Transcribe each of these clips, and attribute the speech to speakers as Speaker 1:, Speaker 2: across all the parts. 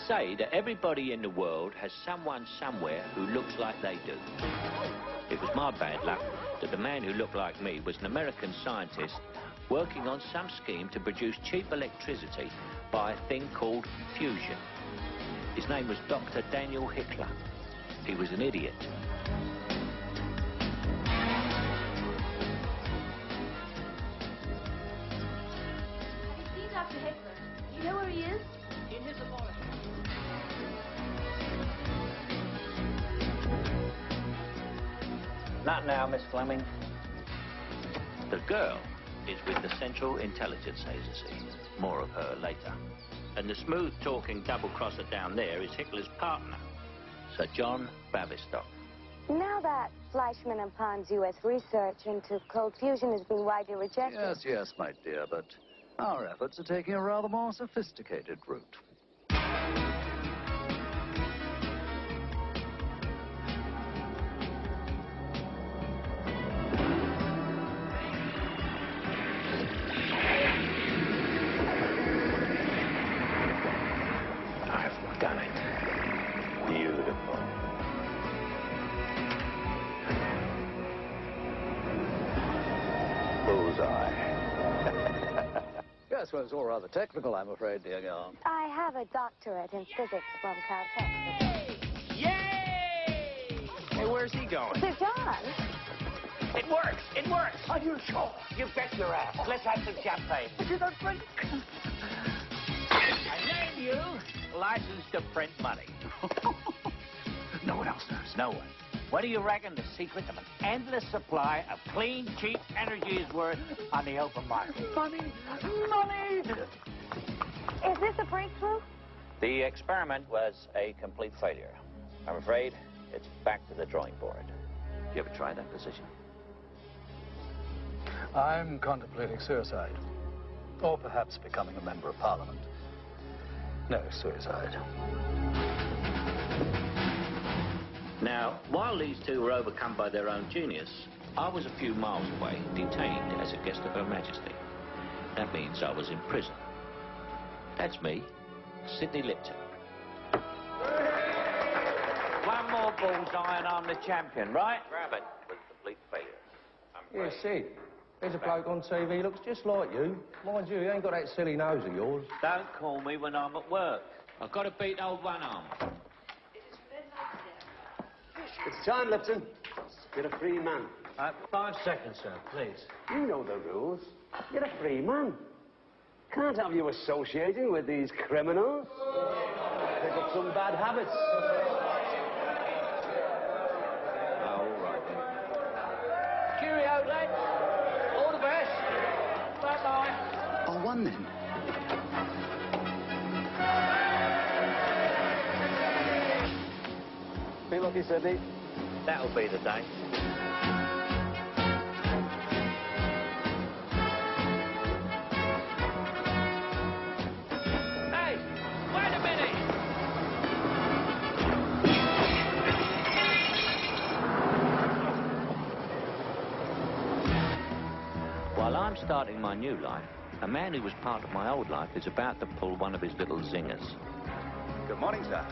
Speaker 1: say that everybody in the world has someone somewhere who looks like they do. It was my bad luck that the man who looked like me was an American scientist working on some scheme to produce cheap electricity by a thing called fusion. His name was Dr. Daniel Hickler. He was an idiot.
Speaker 2: Have you seen Dr. Hickler? Do you know where he is? In his laboratory.
Speaker 1: Not now, Miss Fleming. The girl is with the Central Intelligence Agency. More of her later. And the smooth-talking double-crosser down there is Hickler's partner, Sir John Bavistock.
Speaker 3: Now that Fleischmann and Pond's U.S. research into cold fusion has been widely rejected...
Speaker 4: Yes, yes, my dear, but our efforts are taking a rather more sophisticated route.
Speaker 1: I've done it. Beautiful. Bullseye.
Speaker 4: Yes, well, it's all rather technical, I'm afraid, dear girl.
Speaker 3: I have a doctorate in physics from Caltech.
Speaker 1: Yay! Hey, where's he going?
Speaker 3: Sir John!
Speaker 1: It works! It works! Are you sure? You bet your ass. Let's have some champagne.
Speaker 4: But you don't drink.
Speaker 1: I name you licensed to print money.
Speaker 4: No one else knows.
Speaker 1: No one. What do you reckon the secret of an endless supply of clean, cheap energy is worth on the open market?
Speaker 4: Money! Money!
Speaker 3: Is this a breakthrough?
Speaker 1: The experiment was a complete failure. I'm afraid it's back to the drawing board. You ever tried that position?
Speaker 4: I'm contemplating suicide. Or perhaps becoming a member of Parliament. No, suicide.
Speaker 1: Now, while these two were overcome by their own genius, I was a few miles away, detained as a guest of Her Majesty. That means I was in prison. That's me, Sidney Lipton. One more bullseye and I'm the champion, right? Grab it. Was a complete failure.
Speaker 5: Yeah, Sid. There's a bloke on TV, looks just like you. Mind you, he ain't got that silly nose of yours.
Speaker 1: Don't call me when I'm at work. I've got to beat old one-arm.
Speaker 6: It's time, Lipton. You're a free man.
Speaker 5: 5 seconds, sir, please.
Speaker 6: You know the rules. You're a free man. Can't have you associating with these criminals. Pick up some bad habits.
Speaker 1: All right, then. Cheerio, lads. All the best. Bye-bye.
Speaker 4: On one then.
Speaker 6: Be lucky, Sidney.
Speaker 1: That'll be the day. Hey, wait a minute! While I'm starting my new life, a man who was part of my old life is about to pull one of his little zingers.
Speaker 4: Good morning, sir.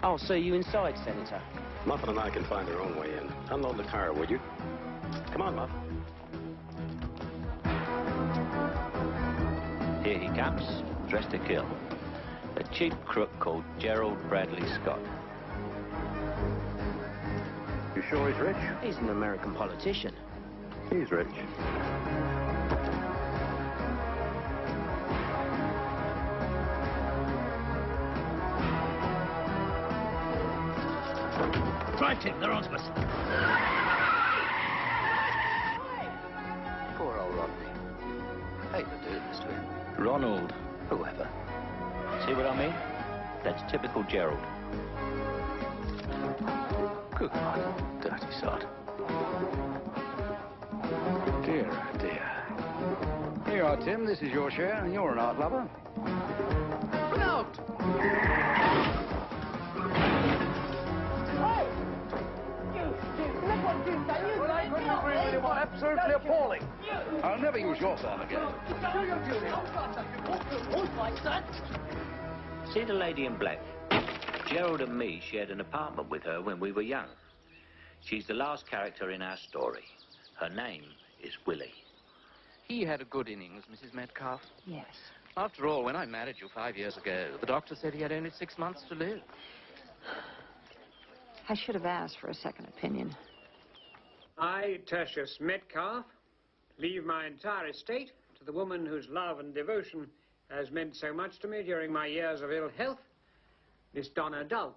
Speaker 7: I'll see you inside, Senator.
Speaker 8: Muffin and I can find our own way in. Unload the car, would you? Come on, Muff.
Speaker 1: Here he comes, dressed to kill. A cheap crook called Gerald Bradley Scott.
Speaker 8: You sure he's rich?
Speaker 7: He's an American politician.
Speaker 8: He's rich.
Speaker 1: Drive, Tim, they're onto us.
Speaker 4: Poor old Rodney. Hate to do this to him.
Speaker 1: Ronald.
Speaker 4: Whoever.
Speaker 1: See what I mean? That's typical Gerald.
Speaker 4: Good God, dirty sod. Dear, oh dear. Here you are, Tim. This is your share, and you're an art lover. Look out! Well, I couldn't agree with you more. Absolutely appalling. I'll never use your farm again.
Speaker 1: See the lady in black? Gerald and me shared an apartment with her when we were young. She's the last character in our story. Her name is Willie.
Speaker 4: He had a good innings, Mrs. Metcalf.
Speaker 9: Yes.
Speaker 4: After all, when I married you 5 years ago, the doctor said he had only 6 months to live.
Speaker 9: I should have asked for a second opinion.
Speaker 10: I, Tertius Metcalf, leave my entire estate to the woman whose love and devotion has meant so much to me during my years of ill health, Miss Donna Dulce.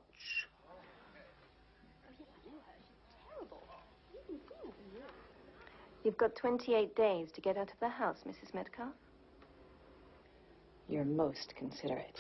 Speaker 2: You've got 28 days to get out of the house, Mrs. Metcalf.
Speaker 9: You're most considerate.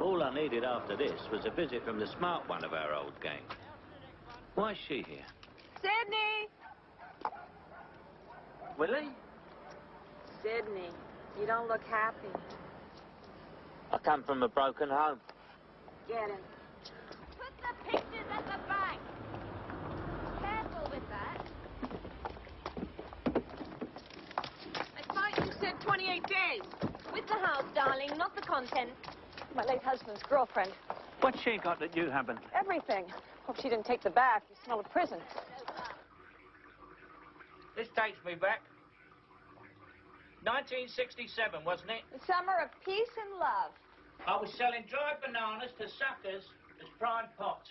Speaker 1: All I needed after this was a visit from the smart one of our old gang. Why is she here?
Speaker 2: Sydney!
Speaker 1: Willie?
Speaker 2: Sydney, you don't look happy.
Speaker 1: I come from a broken home.
Speaker 2: Get him. Put the pictures at the back. Careful with that. I thought you said 28 days. With the house, darling, not the contents.
Speaker 3: My late husband's girlfriend.
Speaker 1: What's she got that you haven't?
Speaker 3: Everything. Hope she didn't take the bath. You smell of prison.
Speaker 1: This takes me back. 1967, wasn't it?
Speaker 2: The summer of peace and love.
Speaker 1: I was selling dried bananas to suckers as prime pot.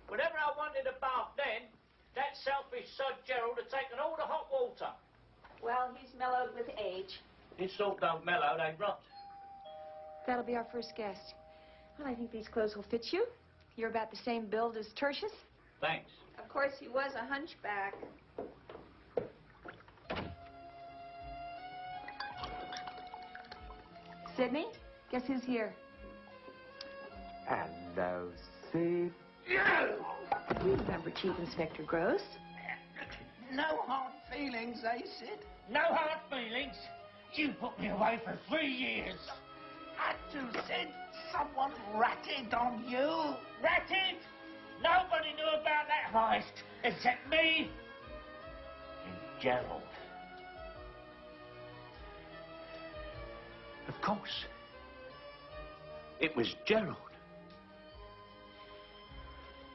Speaker 1: Whenever I wanted a bath then, that selfish sod Gerald had taken all the hot water.
Speaker 2: Well, he's mellowed with age.
Speaker 1: This sort don't mellow, they rot.
Speaker 2: That'll be our first guest. Well, I think these clothes will fit you. You're about the same build as Tertius.
Speaker 1: Thanks.
Speaker 2: Of course, he was a hunchback. Sydney, guess who's here?
Speaker 6: Hello, Sid.
Speaker 2: You remember Chief Inspector Gross?
Speaker 11: No hard feelings, eh, Sid?
Speaker 1: No hard feelings. You put me away for 3 years.
Speaker 11: Had to, Sid. Someone ratted on you.
Speaker 1: Ratted? Nobody knew about that heist except me and Gerald. Of course. It was Gerald.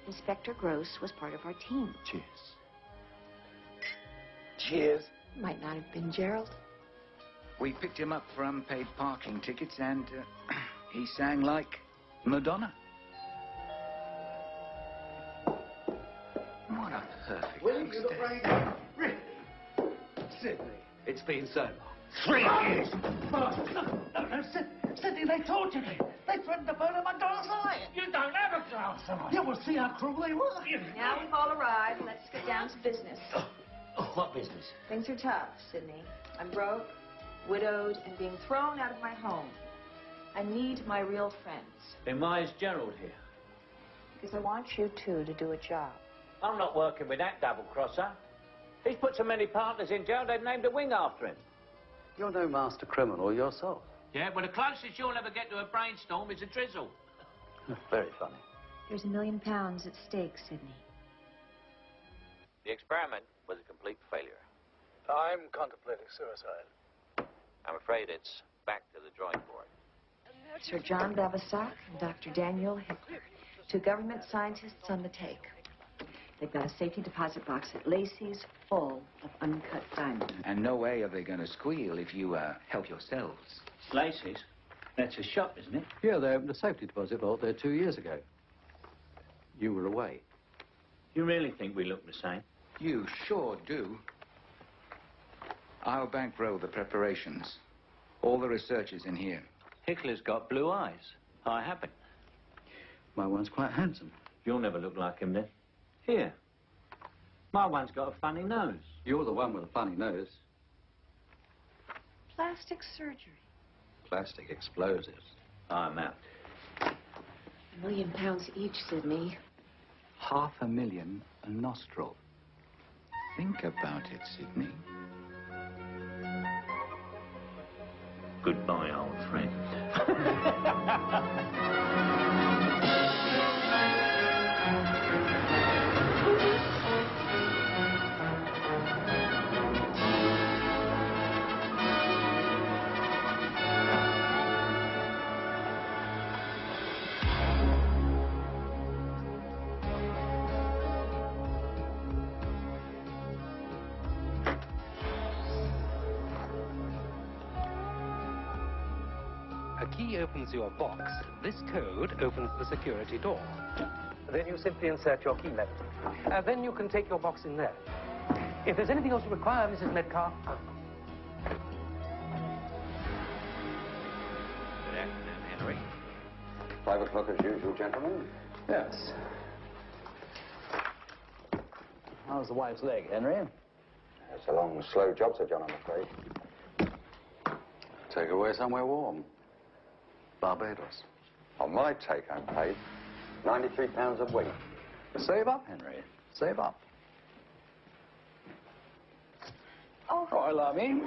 Speaker 9: Inspector Gross was part of our team.
Speaker 1: Cheers.
Speaker 11: Cheers.
Speaker 9: Might not have been Gerald.
Speaker 4: We picked him up for unpaid parking tickets and he sang like Madonna. What a perfect
Speaker 5: Willie, you look
Speaker 4: mistake.
Speaker 5: very good. Really? Sydney, it's been so long.
Speaker 1: 3 years.
Speaker 11: No, Sidney, they tortured me. They threatened to burn my glass eye.
Speaker 1: You don't have a glass eye.
Speaker 11: You will see how cruel they were.
Speaker 2: Now we've all arrived. Let's get down to business.
Speaker 1: What business?
Speaker 2: Things are tough, Sydney. I'm broke, widowed, and being thrown out of my home. I need my real friends.
Speaker 1: Then why is Gerald here?
Speaker 9: Because I want you two to do a job.
Speaker 1: I'm not working with that double-crosser. He's put so many partners in jail, they've named a wing after him.
Speaker 6: You're no master criminal yourself.
Speaker 1: Yeah, well, the closest you'll ever get to a brainstorm is a drizzle.
Speaker 6: Very funny.
Speaker 9: There's £1 million at stake, Sydney.
Speaker 1: The experiment was a complete failure.
Speaker 11: I'm contemplating suicide.
Speaker 1: I'm afraid it's back to the drawing board.
Speaker 9: Sir John Babasock and Dr. Daniel Hickler, 2 government scientists on the take. They've got a safety deposit box at Lacey's full of uncut diamonds.
Speaker 4: And no way are they going to squeal if you help yourselves.
Speaker 1: Lacey's? That's a shop, isn't it?
Speaker 6: Yeah, they opened a safety deposit vault there 2 years ago. You were away.
Speaker 1: You really think we look the same?
Speaker 4: You sure do. I'll bankroll the preparations. All the research is in here.
Speaker 1: Hickler's got blue eyes. I haven't.
Speaker 6: My one's quite handsome.
Speaker 1: You'll never look like him then. Here. My one's got a funny nose.
Speaker 6: You're the one with a funny nose.
Speaker 9: Plastic surgery.
Speaker 6: Plastic explosives.
Speaker 1: I'm out.
Speaker 9: £1 million each, Sydney.
Speaker 4: $500,000 a nostril. Think about it, Sydney.
Speaker 1: Goodbye, old friend.
Speaker 5: A key opens your box. This code opens the security door. Then you simply insert your key letter. Then you can take your box in there. If there's anything else you require, Mrs. Metcalf.
Speaker 1: Good afternoon, Henry.
Speaker 6: 5 o'clock as usual, gentlemen.
Speaker 4: Yes. How's the wife's leg, Henry?
Speaker 6: It's a long, slow job, Sir John, I'm afraid. Take her away somewhere warm. Barbados. On my take-home pay, £93 a week.
Speaker 4: Save up, Henry. Save up.
Speaker 3: Oh.
Speaker 4: Right, Lummy.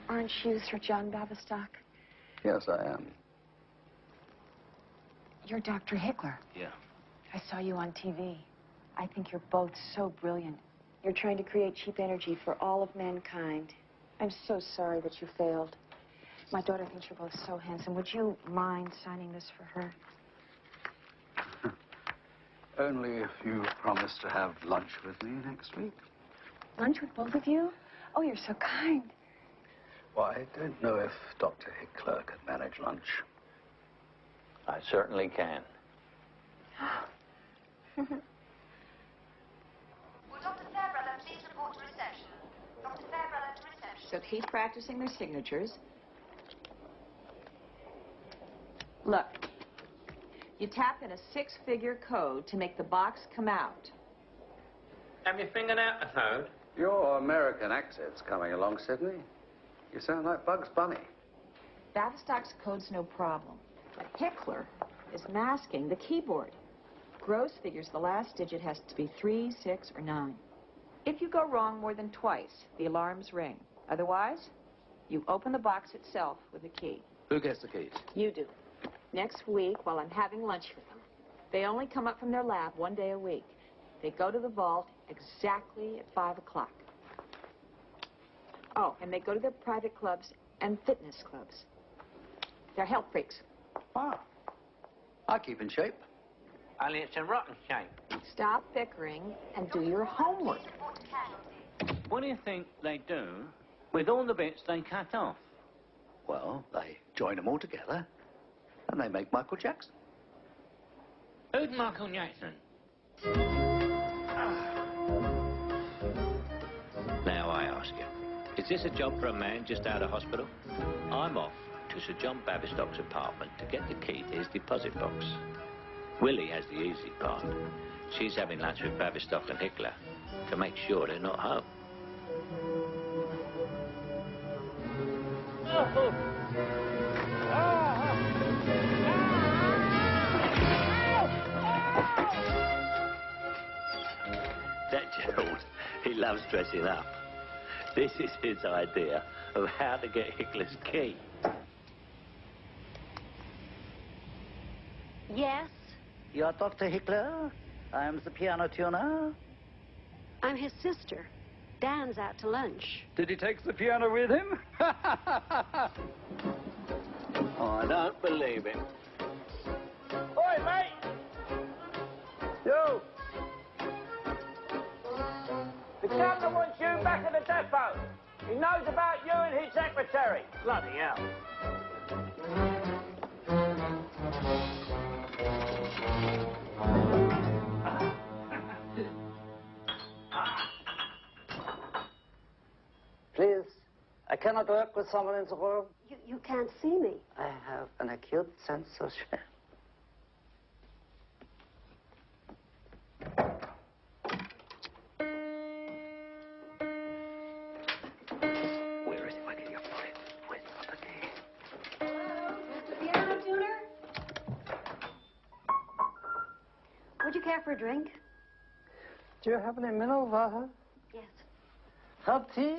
Speaker 3: Aren't you Sir John Bavistock?
Speaker 4: Yes, I am.
Speaker 9: You're Dr. Hickler.
Speaker 1: Yeah.
Speaker 9: I saw you on TV. I think you're both so brilliant.
Speaker 2: You're trying to create cheap energy for all of mankind. I'm so sorry that you failed. My daughter thinks you're both so handsome. Would you mind signing this for her?
Speaker 4: Only if you promise to have lunch with me next week.
Speaker 9: Lunch with both of you? Oh, you're so kind.
Speaker 4: Well, I don't know if Dr. Hickler could manage lunch.
Speaker 1: I certainly can.
Speaker 3: Will Dr. Fairbrother please report to reception? Dr. Fairbrother to reception.
Speaker 9: So keep practicing their signatures. Look, you tap in a 6-figure code to make the box come out.
Speaker 1: Have you figured out the code?
Speaker 6: Your American accent's coming along, Sydney. You sound like Bugs Bunny.
Speaker 9: Bavistock's code's no problem. Hickler is masking the keyboard. Gross figures the last digit has to be 3, 6, or 9. If you go wrong more than twice, the alarms ring. Otherwise, you open the box itself with a key.
Speaker 4: Who gets the keys?
Speaker 9: You do. Next week, while I'm having lunch with them, they only come up from their lab 1 day a week. They go to the vault exactly at 5 o'clock. Oh, and they go to their private clubs and fitness clubs. They're health freaks.
Speaker 4: Ah, I keep in shape.
Speaker 1: Only it's in rotten shape.
Speaker 9: Stop bickering and do your homework.
Speaker 1: What do you think they do with all the bits they cut off?
Speaker 4: Well, they join them all together, and they make Michael Jackson.
Speaker 1: Who's Michael Jackson? Now I ask you, is this a job for a man just out of hospital? I'm off to Sir John Bavistock's apartment to get the key to his deposit box. Willie has the easy part. She's having lunch with Bavistock and Hickler to make sure they're not home. That Gerald, he loves dressing up. This is his idea of how to get Hickler's key.
Speaker 3: Yes,
Speaker 11: You're Dr. Hickler? I'm the piano tuner.
Speaker 3: I'm his sister. Dan's out to lunch.
Speaker 4: Did he take the piano with him?
Speaker 1: Oh, I don't believe him.
Speaker 10: Oi, mate! You! The governor wants you back at the depot. He knows about you and his secretary. Bloody hell.
Speaker 11: Please, I cannot work with someone in the room.
Speaker 3: You can't see me.
Speaker 11: I have an acute sense of shame.
Speaker 1: Where is it? Where can you find it? Where's the key?
Speaker 2: Hello, Mr. Piano Tuner?
Speaker 3: care for a drink?
Speaker 11: Do you have any mineral water?
Speaker 3: Yes.
Speaker 11: Hot tea?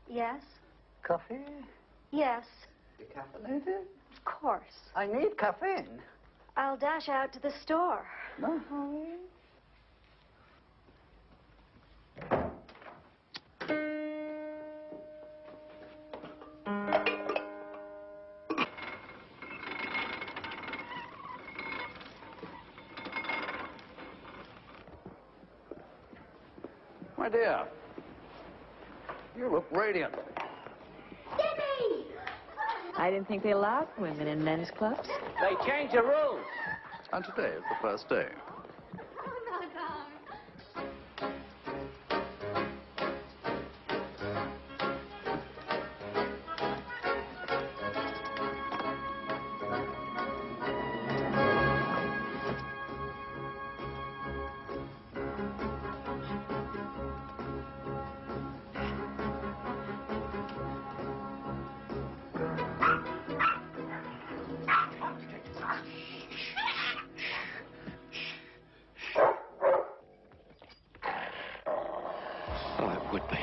Speaker 3: Yes.
Speaker 11: Coffee?
Speaker 3: Yes.
Speaker 11: Decaffeinated?
Speaker 3: Of course.
Speaker 11: I need caffeine.
Speaker 3: I'll dash out to the store.
Speaker 11: No hurry.
Speaker 4: My dear, you look radiant.
Speaker 9: I didn't think they allowed women in men's clubs.
Speaker 1: They changed the rules.
Speaker 4: And today is the first day.
Speaker 1: Oh, it would be.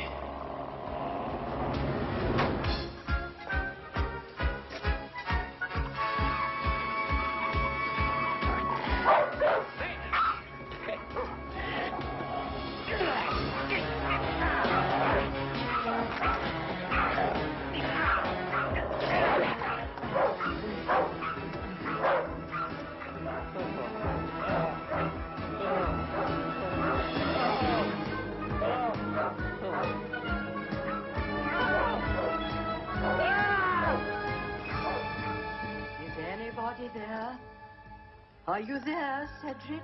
Speaker 12: Is anybody there? Are you there, Cedric?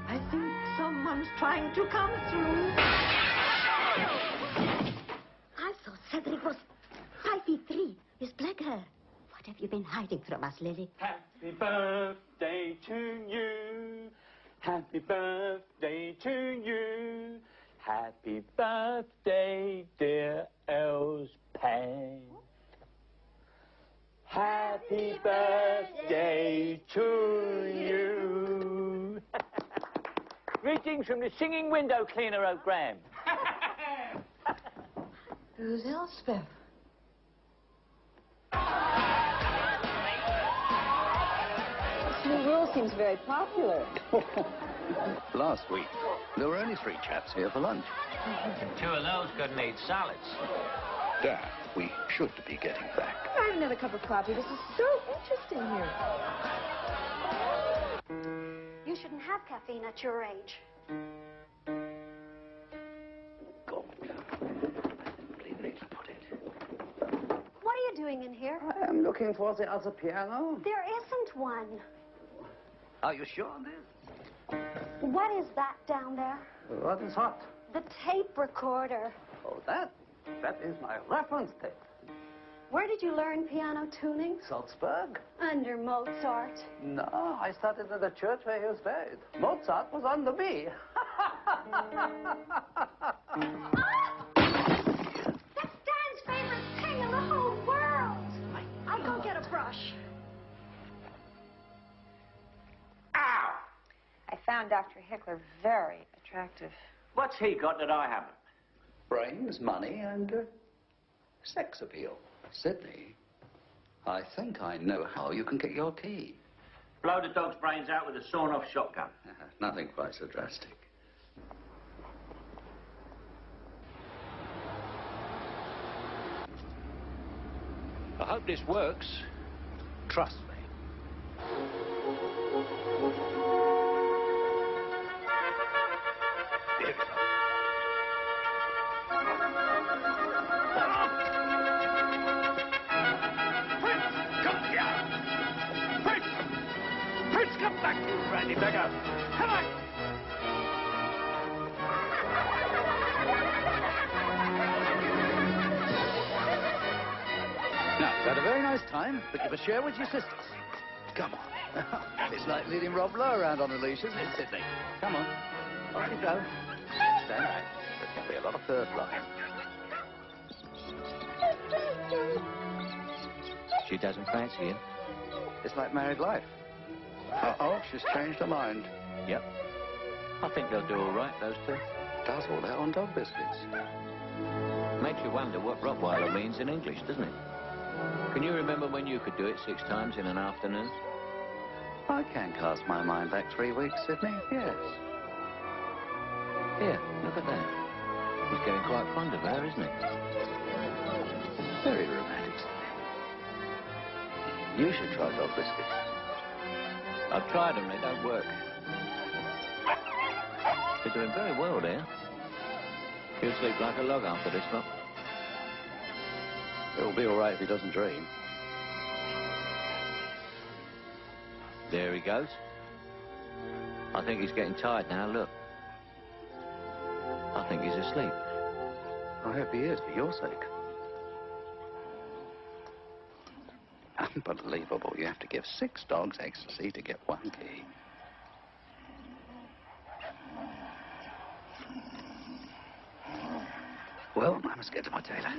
Speaker 12: I think someone's trying to come through.
Speaker 13: I thought Cedric was 5'3" with black hair. What have you been hiding from us, Lily?
Speaker 14: Happy birthday to you. Happy birthday to you. Happy birthday, dear Elspeth. Happy birthday to you.
Speaker 1: Greetings from the singing window cleaner, O'Graham.
Speaker 12: Who's Elspeth?
Speaker 9: This new rule seems very popular.
Speaker 4: Last week, there were only 3 chaps here for lunch.
Speaker 1: 2 of those couldn't eat salads.
Speaker 4: Dad, we should be getting back.
Speaker 9: I have another cup of coffee. This is so interesting here.
Speaker 3: You shouldn't have caffeine at your age. What are you doing in here?
Speaker 11: I'm looking for the other piano.
Speaker 3: There isn't one.
Speaker 11: Are you sure on this?
Speaker 3: What is that down there?
Speaker 11: What is hot?
Speaker 3: The tape recorder.
Speaker 11: Oh, that is my reference tape.
Speaker 3: Where did you learn piano tuning?
Speaker 11: Salzburg?
Speaker 3: Under Mozart.
Speaker 11: No, I started in the church where he was buried. Mozart was under me.
Speaker 3: That's Dan's favorite thing in the whole world. I'll go get a brush.
Speaker 2: I found Dr. Hickler very attractive.
Speaker 1: What's he got that I haven't?
Speaker 4: Brains, money, and sex appeal. Sydney, I think I know how you can get your key.
Speaker 1: Blow the dog's brains out with a sawn-off shotgun.
Speaker 4: Nothing quite so drastic.
Speaker 1: I hope this works. Trust me.
Speaker 4: Here we go.
Speaker 1: Prince, come back, you brandy beggar! Come on!
Speaker 4: Now, you've had a very nice time, but you must share with your sisters. Come on. It's like leading Rob Lowe around on a leash, isn't it, Sydney? Come on. Off you go. Stand back. There's going to be a lot of fur flying.
Speaker 1: She doesn't fancy him.
Speaker 4: It's like married life. Uh-oh, she's changed her mind.
Speaker 1: Yep. I think they'll do all right, those two.
Speaker 4: Does all that on dog biscuits.
Speaker 1: Makes you wonder what Rottweiler means in English, doesn't it? Can you remember when you could do it 6 times in an afternoon?
Speaker 4: I can cast my mind back 3 weeks, Sydney, yes.
Speaker 1: Here, look at that. He's getting quite fond of her, isn't he?
Speaker 4: Very romantic, Sydney. You should try dog biscuits.
Speaker 1: I've tried them, they don't work. They're doing very well there. He'll sleep like a log after this lot.
Speaker 4: It'll be all right if he doesn't dream.
Speaker 1: There he goes. I think he's getting tired now, look. I think he's asleep.
Speaker 4: I hope he is, for your sake. Unbelievable. You have to give 6 dogs ecstasy to get 1 key. Well, I must get to my tailor.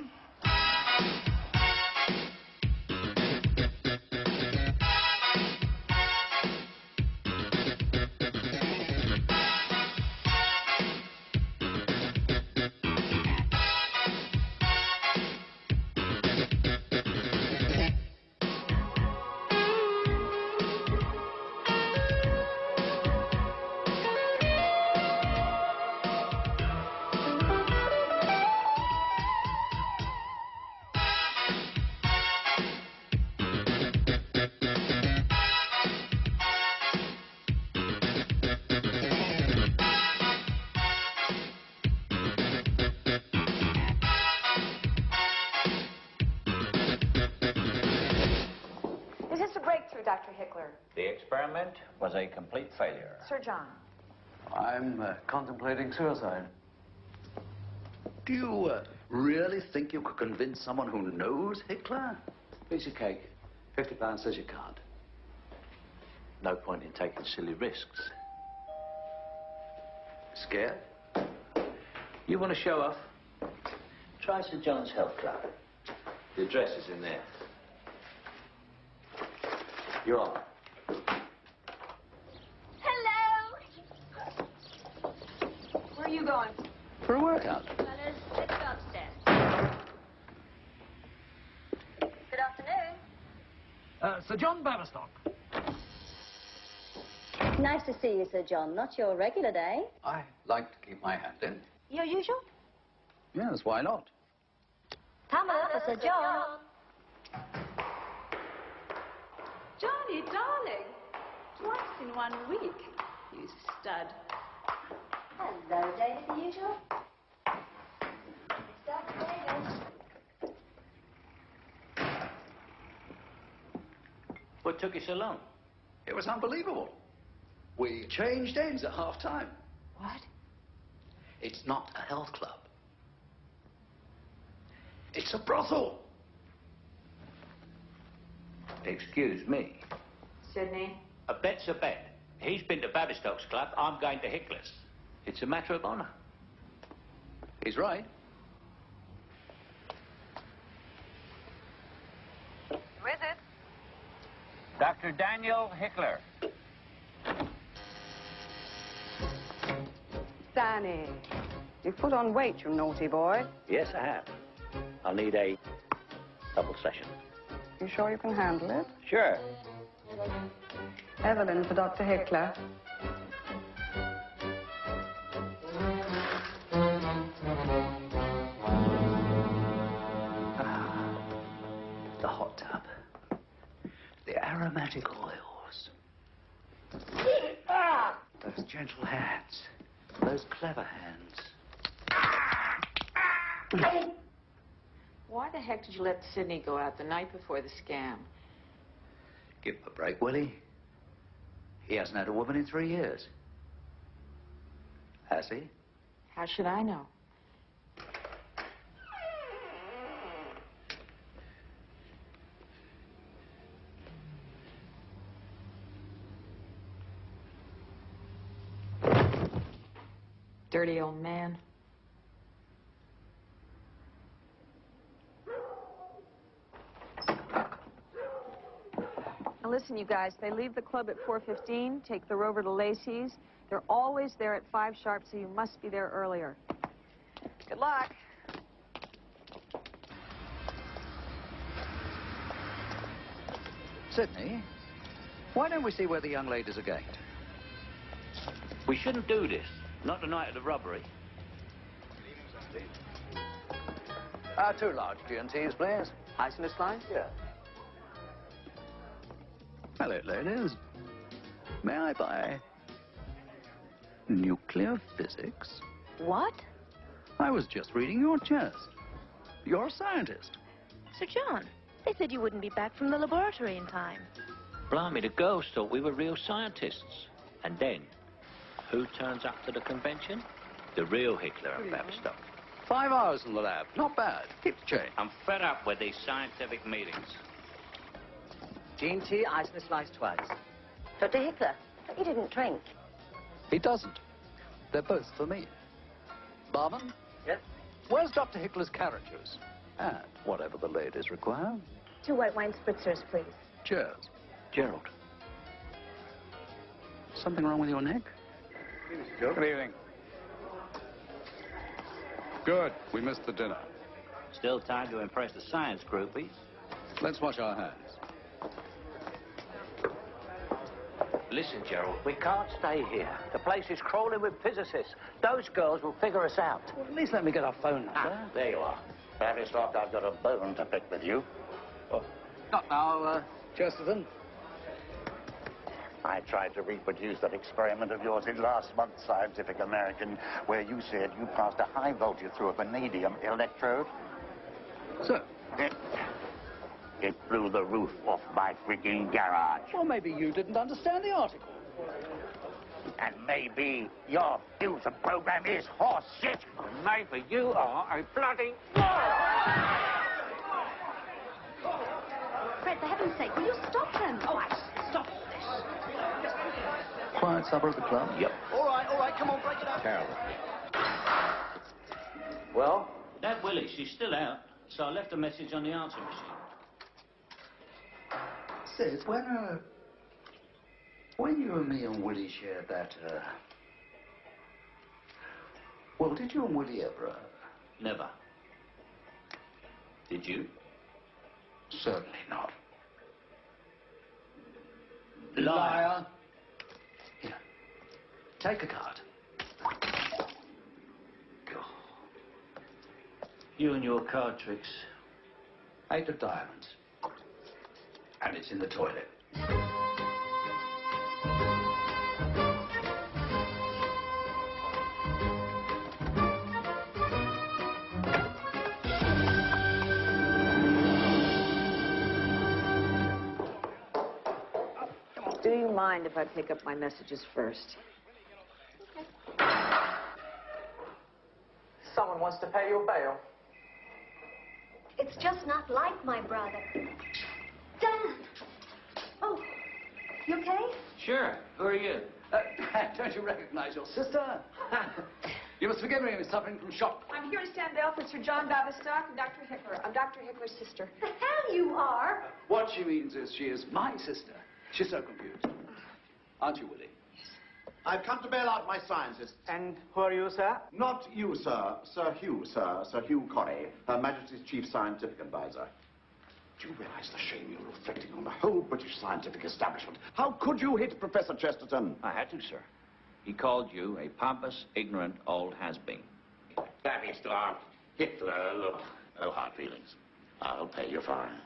Speaker 9: Dr. Hickler.
Speaker 1: The experiment was a complete failure.
Speaker 9: Sir John.
Speaker 6: I'm contemplating suicide.
Speaker 4: Do you really think you could convince someone who knows Hitler?
Speaker 6: Piece of cake. £50 says you can't.
Speaker 1: No point in taking silly risks.
Speaker 4: Scared?
Speaker 1: You want to show off? Try Sir John's Health Club. The address is in there.
Speaker 6: You're on.
Speaker 3: Hello.
Speaker 9: Where are you going?
Speaker 4: For a workout.
Speaker 3: Fellas, let's go upstairs. Good afternoon.
Speaker 11: Sir John Baverstock.
Speaker 13: Nice to see you, Sir John. Not your regular day.
Speaker 4: I like to keep my hand in.
Speaker 13: Your usual?
Speaker 4: Yes, why not?
Speaker 13: Pamela for Sir John.
Speaker 9: Johnny, darling. Twice in 1 week. You stud.
Speaker 13: Hello, David, the usual. Start David.
Speaker 1: What took you so long?
Speaker 4: It was unbelievable. We changed ends at half-time.
Speaker 9: What?
Speaker 4: It's not a health club. It's a brothel.
Speaker 1: Excuse me.
Speaker 9: Sydney.
Speaker 1: A bet's a bet. He's been to Bavistock's club, I'm going to Hickler's. It's a matter of honor.
Speaker 4: He's right.
Speaker 9: Who is it?
Speaker 1: Dr. Daniel Hickler.
Speaker 15: Danny, you've put on weight, you naughty boy.
Speaker 1: Yes, I have. I'll need a double session.
Speaker 15: You sure you can handle it?
Speaker 1: Sure.
Speaker 15: Evelyn for Dr. Hickler.
Speaker 4: The hot tub. The aromatic oils. Those gentle hands. Those clever hands.
Speaker 9: Why the heck did you let Sydney go out the night before the scam?
Speaker 4: Give him a break, Willie. He hasn't had a woman in 3 years. Has he?
Speaker 9: How should I know? Dirty old man. Now listen, Listen, you guys, they leave the club at 4:15, take the Rover to Lacey's. They're always there at 5 sharp, so you must be there earlier. Good luck.
Speaker 4: Sydney, why don't we see where the young ladies are going?
Speaker 1: We shouldn't do this. Not the night of the robbery.
Speaker 4: Two large G&Ts, please.
Speaker 7: Ice in a slice?
Speaker 4: Yeah. Hello, ladies. May I buy nuclear physics?
Speaker 16: What?
Speaker 4: I was just reading your chest. You're a scientist.
Speaker 16: Sir John, they said you wouldn't be back from the laboratory in time.
Speaker 1: Blimey, the girls thought we were real scientists. And then, who turns up to the convention? The real Hickler and Bavistock.
Speaker 4: 5 hours in the lab. Not bad. Keep the change.
Speaker 1: I'm fed up with these scientific meetings.
Speaker 7: G&T, ice in a slice twice.
Speaker 13: Dr. Hickler, he didn't drink.
Speaker 4: He doesn't. They're both for me. Barman?
Speaker 7: Yes?
Speaker 4: Where's Dr. Hickler's carrot juice? And whatever the ladies require.
Speaker 2: 2 white wine spritzers, please.
Speaker 4: Cheers.
Speaker 1: Gerald.
Speaker 4: Something wrong with your neck? Good evening.
Speaker 17: Good. We missed the dinner.
Speaker 1: Still time to impress the science groupies.
Speaker 17: Let's wash our hands.
Speaker 1: Listen, Gerald, we can't stay here. The place is crawling with physicists. Those girls will figure us out.
Speaker 4: Well, at least let me get our phone number.
Speaker 18: There you are. Bavistock, I've got a bone to pick with you.
Speaker 4: Oh, not now, Chesterton.
Speaker 18: I tried to reproduce that experiment of yours in last month's Scientific American, where you said you passed a high voltage through a vanadium electrode.
Speaker 4: So?
Speaker 18: It blew the roof off my freaking garage.
Speaker 4: Well, maybe you didn't understand the article.
Speaker 18: And maybe your future program is horse shit.
Speaker 1: Maybe you are a bloody...
Speaker 13: Fred, for heaven's sake, will you stop them?
Speaker 11: Oh, I stop all this.
Speaker 4: Quiet supper at the club?
Speaker 1: Yep.
Speaker 11: All right, come on, break it up.
Speaker 1: Carol.
Speaker 7: Well?
Speaker 1: That Willie, she's still out, so I left a message on the answer machine.
Speaker 4: Sid, when you and me and Willie shared that, well, did you and Willie ever,
Speaker 1: Never. Did you?
Speaker 4: Certainly not.
Speaker 1: Liar.
Speaker 4: Here, take a card.
Speaker 1: God. You and your card tricks.
Speaker 4: 8 of diamonds. And it's in the toilet.
Speaker 9: Do you mind if I pick up my messages first?
Speaker 7: Someone wants to pay your bail.
Speaker 13: It's just not like my brother. Dad! Oh, you okay?
Speaker 1: Sure. Who are you?
Speaker 4: Don't you recognize your sister? You must forgive me, I'm suffering from shock.
Speaker 9: I'm here to stand bail for Sir John Bavistock and Dr. Hickler. I'm Dr. Hickler's sister.
Speaker 13: The hell you are!
Speaker 4: What she means is she is my sister. She's so confused. Aren't you, Willie?
Speaker 19: I've come to bail out my scientists.
Speaker 7: And who are you, sir?
Speaker 19: Not you, sir. Sir Hugh, sir. Sir Hugh Corrie, Her Majesty's Chief Scientific Advisor. Do you realize the shame you're reflecting on the whole British scientific establishment? How could you hit Professor Chesterton?
Speaker 1: I had to, sir. He called you a pompous, ignorant old has-been.
Speaker 18: Bavistock, Hitler, look. No hard feelings. I'll pay your fine.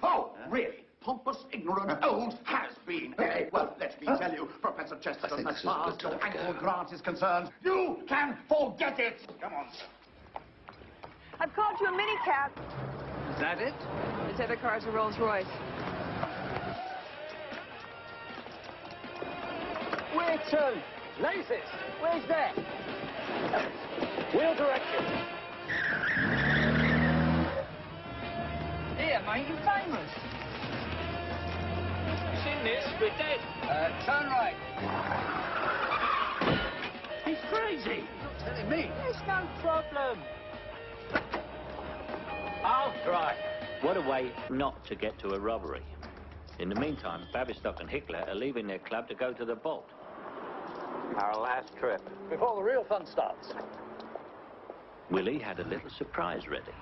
Speaker 19: Oh, really? Pompous, ignorant, old has-been. Hey, well, let me tell you, Professor Chesterton, as far as your Uncle Grant is concerned, you can forget it. Come on, sir.
Speaker 9: I've called you a minicab.
Speaker 4: Is that it?
Speaker 9: This other car's a Rolls Royce.
Speaker 7: Where to? Laces. Where's that? Wheel direction.
Speaker 11: Here, mate, you're famous.
Speaker 1: Seen this? We're dead.
Speaker 4: Turn right.
Speaker 1: He's crazy.
Speaker 4: You're telling me.
Speaker 7: There's no problem.
Speaker 1: I'll try. What a way not to get to a robbery. In the meantime, Bavistock and Hickler are leaving their club to go to the vault. Our last trip.
Speaker 4: Before the real fun starts.
Speaker 1: Willie had a little surprise ready.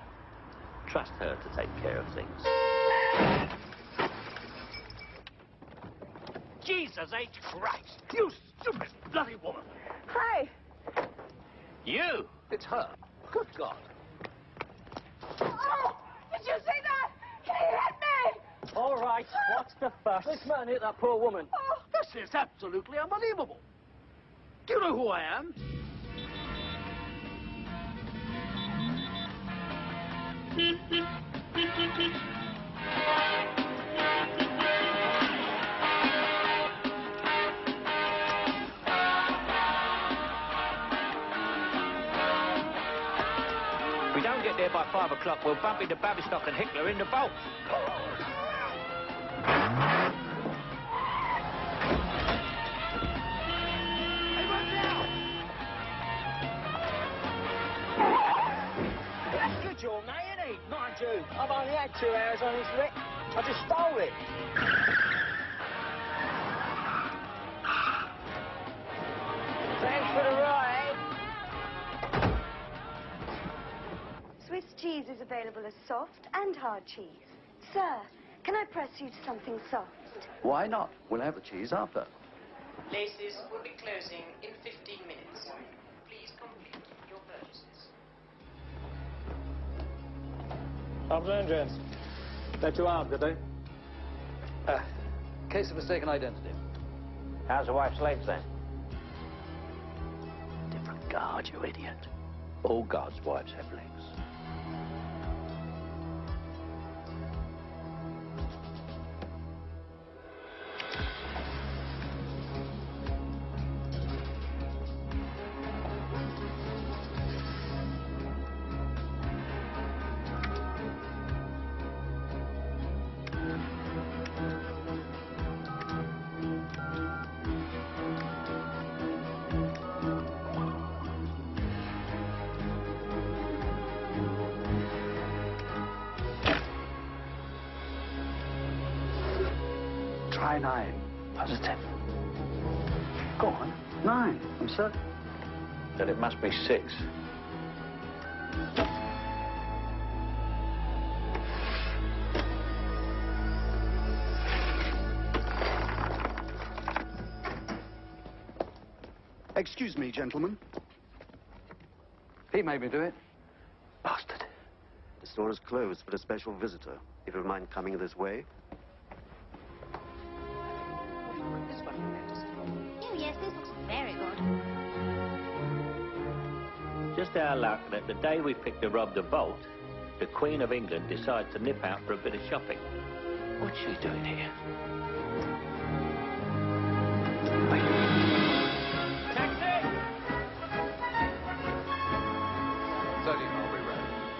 Speaker 1: Trust her to take care of things.
Speaker 11: Jesus H. Christ! You stupid bloody woman!
Speaker 9: Hi.
Speaker 1: You!
Speaker 4: It's her. Good God.
Speaker 9: Oh! Did you see that? He hit me!
Speaker 7: All right, what's the fuss? This man hit that poor woman.
Speaker 9: Oh.
Speaker 11: This is absolutely unbelievable. Do you know who I am?
Speaker 1: If we don't get there by 5 o'clock, we'll bump into Bavistock and Hickler in the vault.
Speaker 7: That's good, your mate, ain't it? Mind you, I've only had 2 hours on this wreck. I just stole it. Thanks for the ride.
Speaker 3: Swiss cheese is available as soft and hard cheese. Sir, can I press you to something soft?
Speaker 4: Why not? We'll have the cheese after.
Speaker 20: Laces will be closing in 15 minutes. Please complete your purchases.
Speaker 5: Afternoon, gents. Let you out, did they?
Speaker 4: Case of mistaken identity.
Speaker 1: How's the wife's legs, then?
Speaker 4: Different guard, you idiot.
Speaker 1: All guards' wives have legs.
Speaker 4: Try 9. Positive. Go on. 9. I'm certain.
Speaker 1: Then it must be 6.
Speaker 19: Excuse me, gentlemen.
Speaker 4: He made me do it.
Speaker 8: Bastard. The store is closed for a special visitor. If you mind coming this way.
Speaker 13: Oh, yes, this looks very good.
Speaker 1: Just our luck that the day we picked to rob the vault, the Queen of England decides to nip out for a bit of shopping. What's she doing here?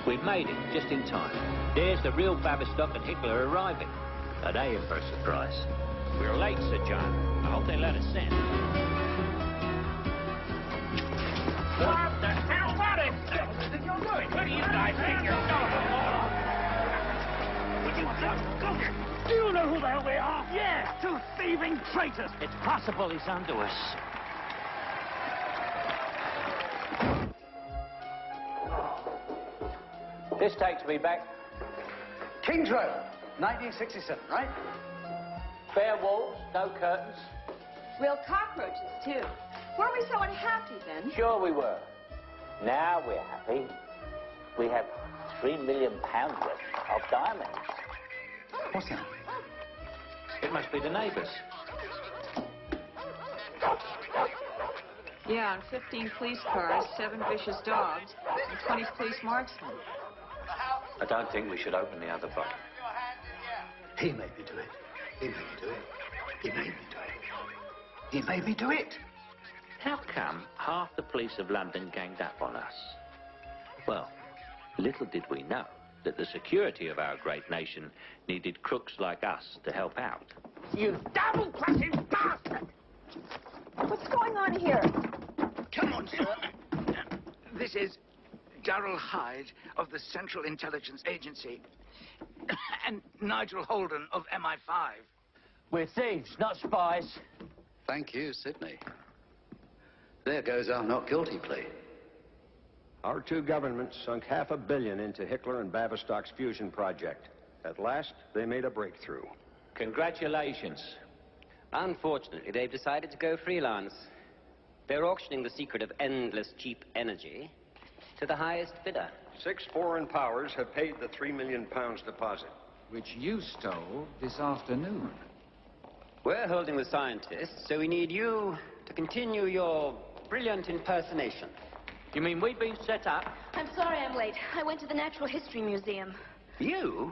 Speaker 1: We've made it, just in time. There's the real Bavistock and Hickler arriving. Are they in for a surprise? We're late, Sir John. I hope they let us in. What the hell? What is this? You're doing? What do you guys think you're going?
Speaker 11: Would you go here? Do you know who the hell we are? Yes, 2 thieving traitors.
Speaker 7: It's possible he's onto us.
Speaker 1: This takes me back.
Speaker 4: King's Road, 1967, right?
Speaker 1: Bare walls, no curtains.
Speaker 9: Real cockroaches, too. Weren't we so unhappy then?
Speaker 1: Sure we were. Now we're happy. We have £3 million worth of diamonds.
Speaker 4: What's that?
Speaker 1: It must be the neighbours.
Speaker 9: Yeah, and 15 police cars, 7 vicious dogs, and 20 police marksmen.
Speaker 1: I don't think we should open the other box.
Speaker 19: He made me do it. He made me do it. He made me do it. He made me do it.
Speaker 1: How come half the police of London ganged up on us? Well, little did we know that the security of our great nation needed crooks like us to help out.
Speaker 11: You double-crossing bastard!
Speaker 9: What's going on here?
Speaker 11: Come on, sir. This is Darrell Hyde of the Central Intelligence Agency and Nigel Holden of MI5.
Speaker 14: We're thieves, not spies.
Speaker 4: Thank you, Sidney. There goes our not guilty plea.
Speaker 21: Our two governments sunk $500 million into Hickler and Bavistock's fusion project. At last, they made a breakthrough.
Speaker 1: Congratulations.
Speaker 22: Unfortunately, they've decided to go freelance. They're auctioning the secret of endless cheap energy to the highest bidder.
Speaker 21: 6 foreign powers have paid the £3 million deposit.
Speaker 23: Which you stole this afternoon.
Speaker 22: We're holding the scientists, so we need you to continue your brilliant impersonation.
Speaker 1: You mean we've been set up?
Speaker 16: I'm sorry I'm late. I went to the Natural History Museum.
Speaker 22: You?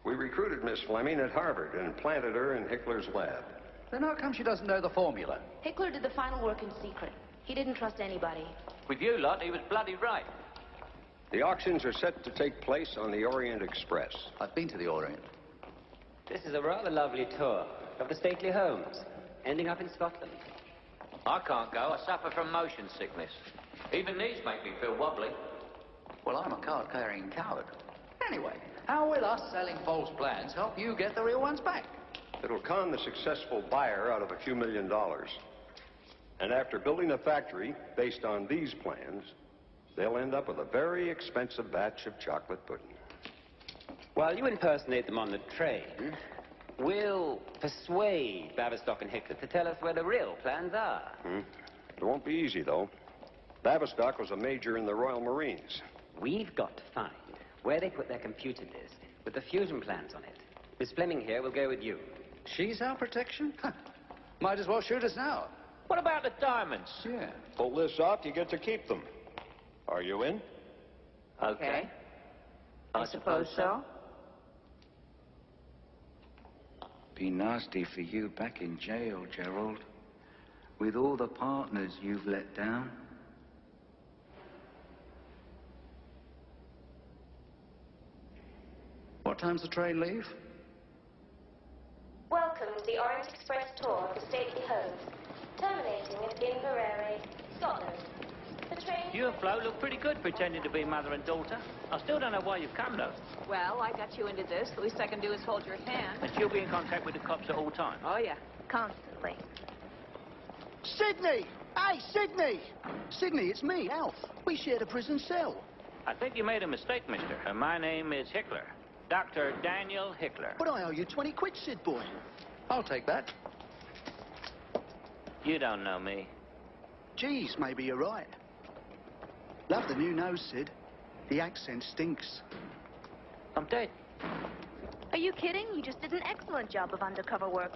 Speaker 21: We recruited Miss Fleming at Harvard and planted her in Hickler's lab.
Speaker 4: Then how come she doesn't know the formula?
Speaker 16: Hickler did the final work in secret. He didn't trust anybody.
Speaker 1: With you lot, he was bloody right.
Speaker 21: The auctions are set to take place on the Orient Express.
Speaker 4: I've been to the Orient.
Speaker 22: This is a rather lovely tour of the stately homes, ending up in Scotland.
Speaker 1: I can't go. I suffer from motion sickness. Even these make me feel wobbly.
Speaker 4: Well, I'm a card-carrying coward. Anyway, how will us selling false plans help you get the real ones back?
Speaker 21: It'll con the successful buyer out of a few $1 million. And after building a factory based on these plans, they'll end up with a very expensive batch of chocolate pudding.
Speaker 22: While you impersonate them on the train, we'll persuade Bavistock and Hickler to tell us where the real plans are.
Speaker 21: It won't be easy, though. Bavistock was a major in the Royal Marines.
Speaker 22: We've got to find where they put their computer disk with the fusion plans on it. Miss Fleming here will go with you.
Speaker 4: She's our protection? Might as well shoot us now.
Speaker 1: What about the diamonds?
Speaker 4: Yeah.
Speaker 21: Pull this off, you get to keep them. Are you in?
Speaker 1: Okay.
Speaker 9: I suppose so.
Speaker 23: Be nasty for you back in jail, Gerald. With all the partners you've let down.
Speaker 4: What time's the train leave?
Speaker 16: Welcome to the Orient Express tour of the stately homes, terminating at Inverary, Scotland. The train...
Speaker 1: You and Flo look pretty good pretending to be mother and daughter. I still don't know why you've come, though.
Speaker 9: Well, I got you into this. The least I can do is hold your hand.
Speaker 1: And she'll be in contact with the cops at all times.
Speaker 9: Oh, yeah.
Speaker 16: Constantly.
Speaker 11: Sydney! Hey, Sydney! Sydney, it's me, Alf. We shared a prison cell.
Speaker 1: I think you made a mistake, mister. My name is Hickler. Dr. Daniel Hickler.
Speaker 11: But I owe you 20 quid, Sid boy.
Speaker 4: I'll take that.
Speaker 1: You don't know me.
Speaker 11: Geez, maybe you're right. Love the new nose, Sid. The accent stinks.
Speaker 1: I'm dead.
Speaker 16: Are you kidding? You just did an excellent job of undercover work.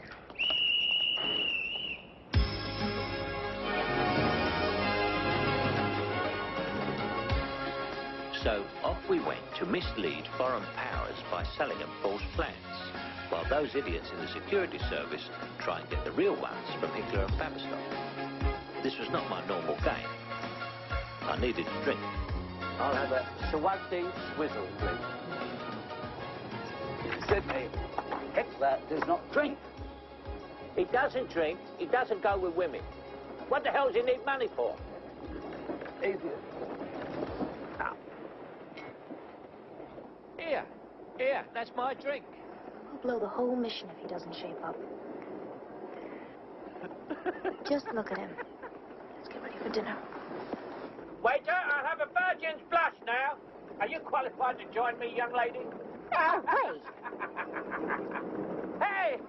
Speaker 1: So off we went to mislead foreign powers by selling them false plans, while those idiots in the security service try and get the real ones from Hickler and Bavistock. This was not my normal game. I needed a drink.
Speaker 14: I'll have a Swazi swizzle, please.
Speaker 11: Sydney, Hickler does not drink.
Speaker 14: He doesn't drink. He doesn't go with women. What the hell does he need money for?
Speaker 11: Idiot.
Speaker 1: Here, that's my drink.
Speaker 16: We'll blow the whole mission if he doesn't shape up. Just look at him. Let's get ready for dinner.
Speaker 14: Waiter, I'll have a virgin's blush now. Are you qualified to join me, young lady?
Speaker 16: Oh, hey!
Speaker 14: Hey!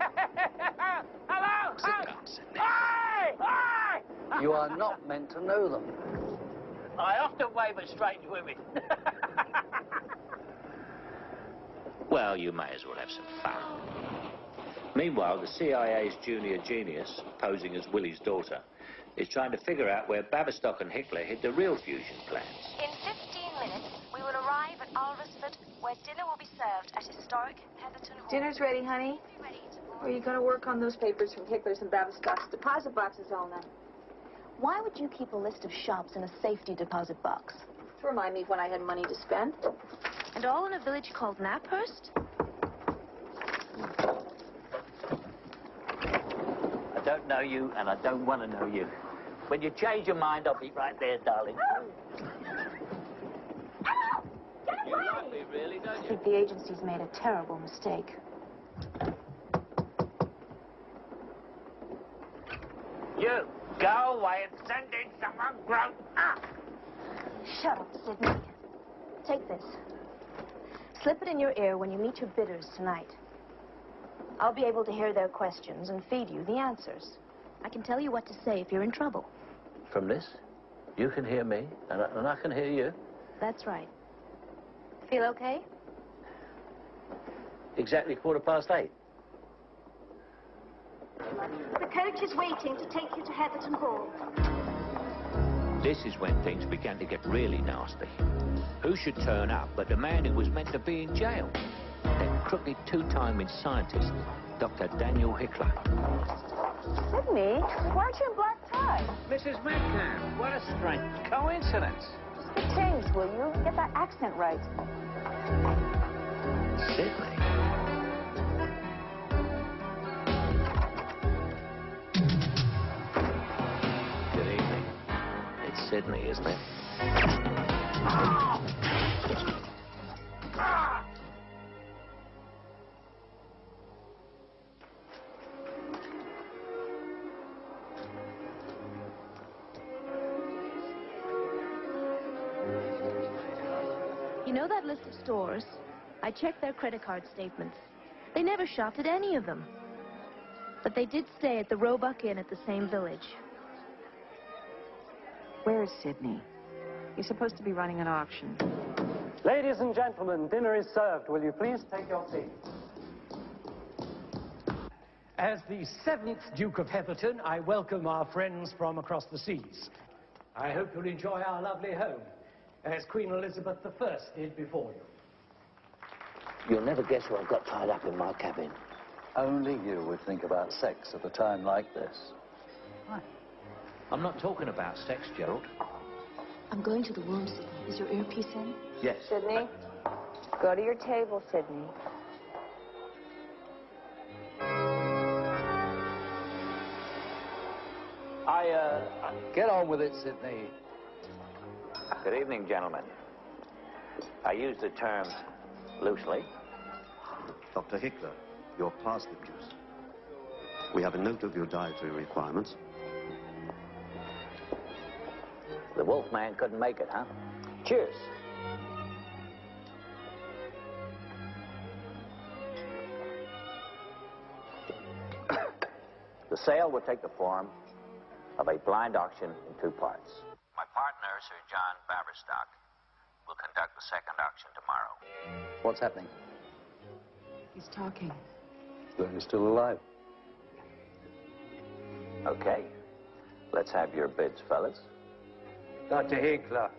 Speaker 14: Hello!
Speaker 4: Sit down, Sydney.
Speaker 14: Hey! Hey!
Speaker 11: You are not meant to know them.
Speaker 14: I often wave at strange women.
Speaker 1: Well, you may as well have some fun. Meanwhile, the CIA's junior genius, posing as Willie's daughter, is trying to figure out where Bavistock and Hickler hid the real fusion plans.
Speaker 16: In 15 minutes, we will arrive at Alresford, where dinner will be served at historic Heatherton Hall.
Speaker 9: Dinner's ready, honey. Or are you going to work on those papers from Hickler's and Bavistock's deposit boxes all night?
Speaker 16: Why would you keep a list of shops in a safety deposit box?
Speaker 9: To remind me when I had money to spend.
Speaker 16: And all in a village called Naphurst?
Speaker 14: I don't know you, and I don't want to know you. When you change your mind, I'll be right there, darling.
Speaker 1: You like me, really, don't
Speaker 2: I
Speaker 1: you?
Speaker 2: think the agency's made a terrible mistake.
Speaker 14: You go away and send in someone grown up.
Speaker 16: Shut up, Sidney. Take this. Slip it in your ear when you meet your bidders tonight. I'll be able to hear their questions and feed you the answers. I can tell you what to say if you're in trouble.
Speaker 1: From this, you can hear me, and I can hear you.
Speaker 16: That's right. Feel okay?
Speaker 1: Exactly 8:15.
Speaker 16: The coach is waiting to take you to Heatherton Hall.
Speaker 1: This is when things began to get really nasty. Who should turn up but the man who was meant to be in jail? That crooked two-timing scientist, Dr. Daniel Hickler.
Speaker 2: Sydney, why aren't you in black tie?
Speaker 14: Mrs. Metcalf, what a strange coincidence.
Speaker 2: Just get changed, will you? Get that accent right.
Speaker 1: Sydney? Good evening. It's Sydney, isn't it?
Speaker 16: You know that list of stores? I checked their credit card statements. They never shopped at any of them. But they did stay at the Roebuck Inn at the same village.
Speaker 2: Where's Sydney? He's supposed to be running an auction.
Speaker 5: Ladies and gentlemen, dinner is served. Will you please take your seats?
Speaker 6: As the 7th Duke of Heatherton, I welcome our friends from across the seas. I hope you'll enjoy our lovely home, as Queen Elizabeth I did before you.
Speaker 1: You'll never guess who I've got tied up in my cabin.
Speaker 4: Only you would think about sex at a time like this.
Speaker 1: What? I'm not talking about sex, Gerald.
Speaker 16: I'm going to the room, Sydney. Is your earpiece in?
Speaker 1: Yes.
Speaker 2: Sydney, go to your table, Sydney.
Speaker 4: Get on with it, Sydney.
Speaker 1: Good evening, gentlemen. I use the term loosely.
Speaker 8: Dr. Hickler, your parsnip juice. We have a note of your dietary requirements.
Speaker 1: The Wolfman couldn't make it, huh? Cheers. The sale will take the form of a blind auction in 2 parts. My partner, Sir John Baverstock, will conduct the second auction tomorrow.
Speaker 4: What's happening?
Speaker 2: He's talking.
Speaker 5: Then he's still alive.
Speaker 1: Okay. Let's have your bids, fellas.
Speaker 5: Dr. Hickler,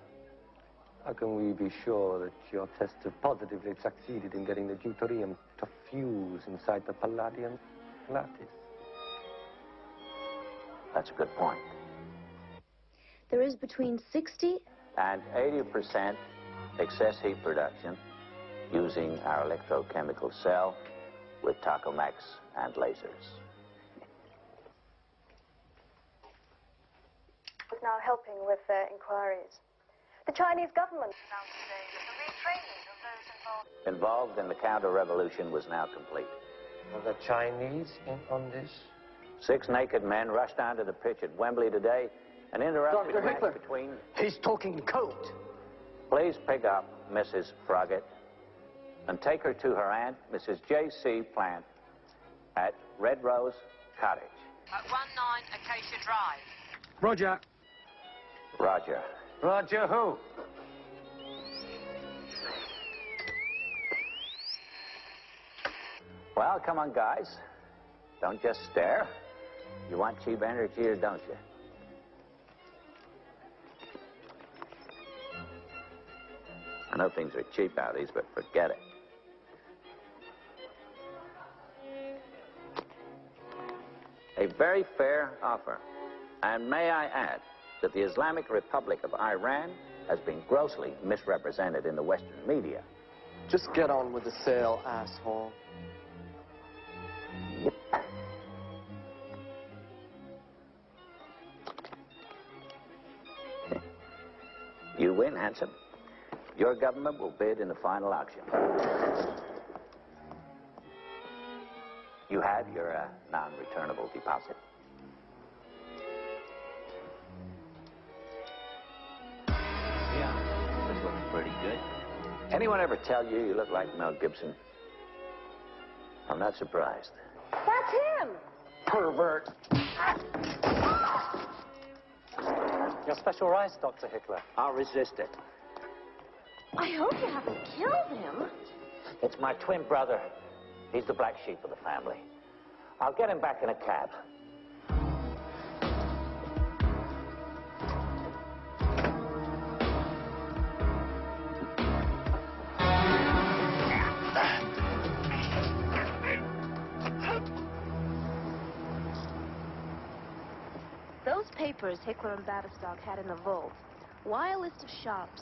Speaker 5: how can we be sure that your tests have positively succeeded in getting the deuterium to fuse inside the palladium lattice?
Speaker 1: That's a good point.
Speaker 16: There is between 60
Speaker 1: and 80% excess heat production using our electrochemical cell with Tacomax and lasers.
Speaker 3: Is now helping with their inquiries. The Chinese government announced today that the retraining of those
Speaker 1: Involved in the counter-revolution was now complete.
Speaker 5: Are the Chinese in on this?
Speaker 1: 6 naked men rushed onto the pitch at Wembley today and interrupted the match between...
Speaker 6: He's talking code.
Speaker 1: Please pick up Mrs. Froggatt and take her to her aunt, Mrs. J.C. Plant, at Red Rose Cottage.
Speaker 20: At 19 Acacia Drive.
Speaker 6: Roger.
Speaker 1: Roger.
Speaker 5: Roger who?
Speaker 1: Well, come on, guys. Don't just stare. You want cheap energy or don't you? I know things are cheap out these, but forget it. A very fair offer. And may I add that the Islamic Republic of Iran has been grossly misrepresented in the Western media.
Speaker 10: Just get on with the sale, asshole.
Speaker 1: You win, handsome. Your government will bid in the final auction. You have your non-returnable deposit. good. Anyone ever tell you you look like Mel Gibson? I'm not surprised.
Speaker 3: That's him!
Speaker 1: Pervert.
Speaker 5: Your special rice, Dr. Hickler.
Speaker 1: I'll resist it.
Speaker 3: I hope you haven't killed him.
Speaker 1: It's my twin brother. He's the black sheep of the family. I'll get him back in a cab.
Speaker 16: Those papers Hickler and Bavistock had in the vault. Why a list of shops?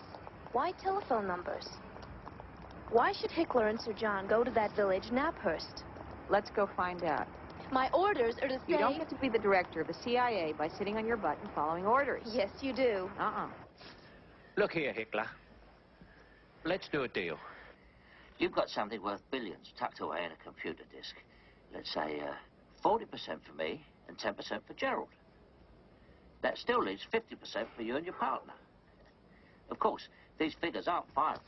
Speaker 16: Why telephone numbers? Why should Hickler and Sir John go to that village, Naphurst?
Speaker 9: Let's go find out.
Speaker 16: My orders are to say...
Speaker 9: You don't get to be the director of the CIA by sitting on your butt and following orders.
Speaker 16: Yes, you do.
Speaker 1: Look here, Hickler. Let's do a deal. You've got something worth billions tucked away in a computer disk. Let's say 40% for me and 10% for Gerald. That still leaves 50% for you and your partner. Of course, these figures aren't final.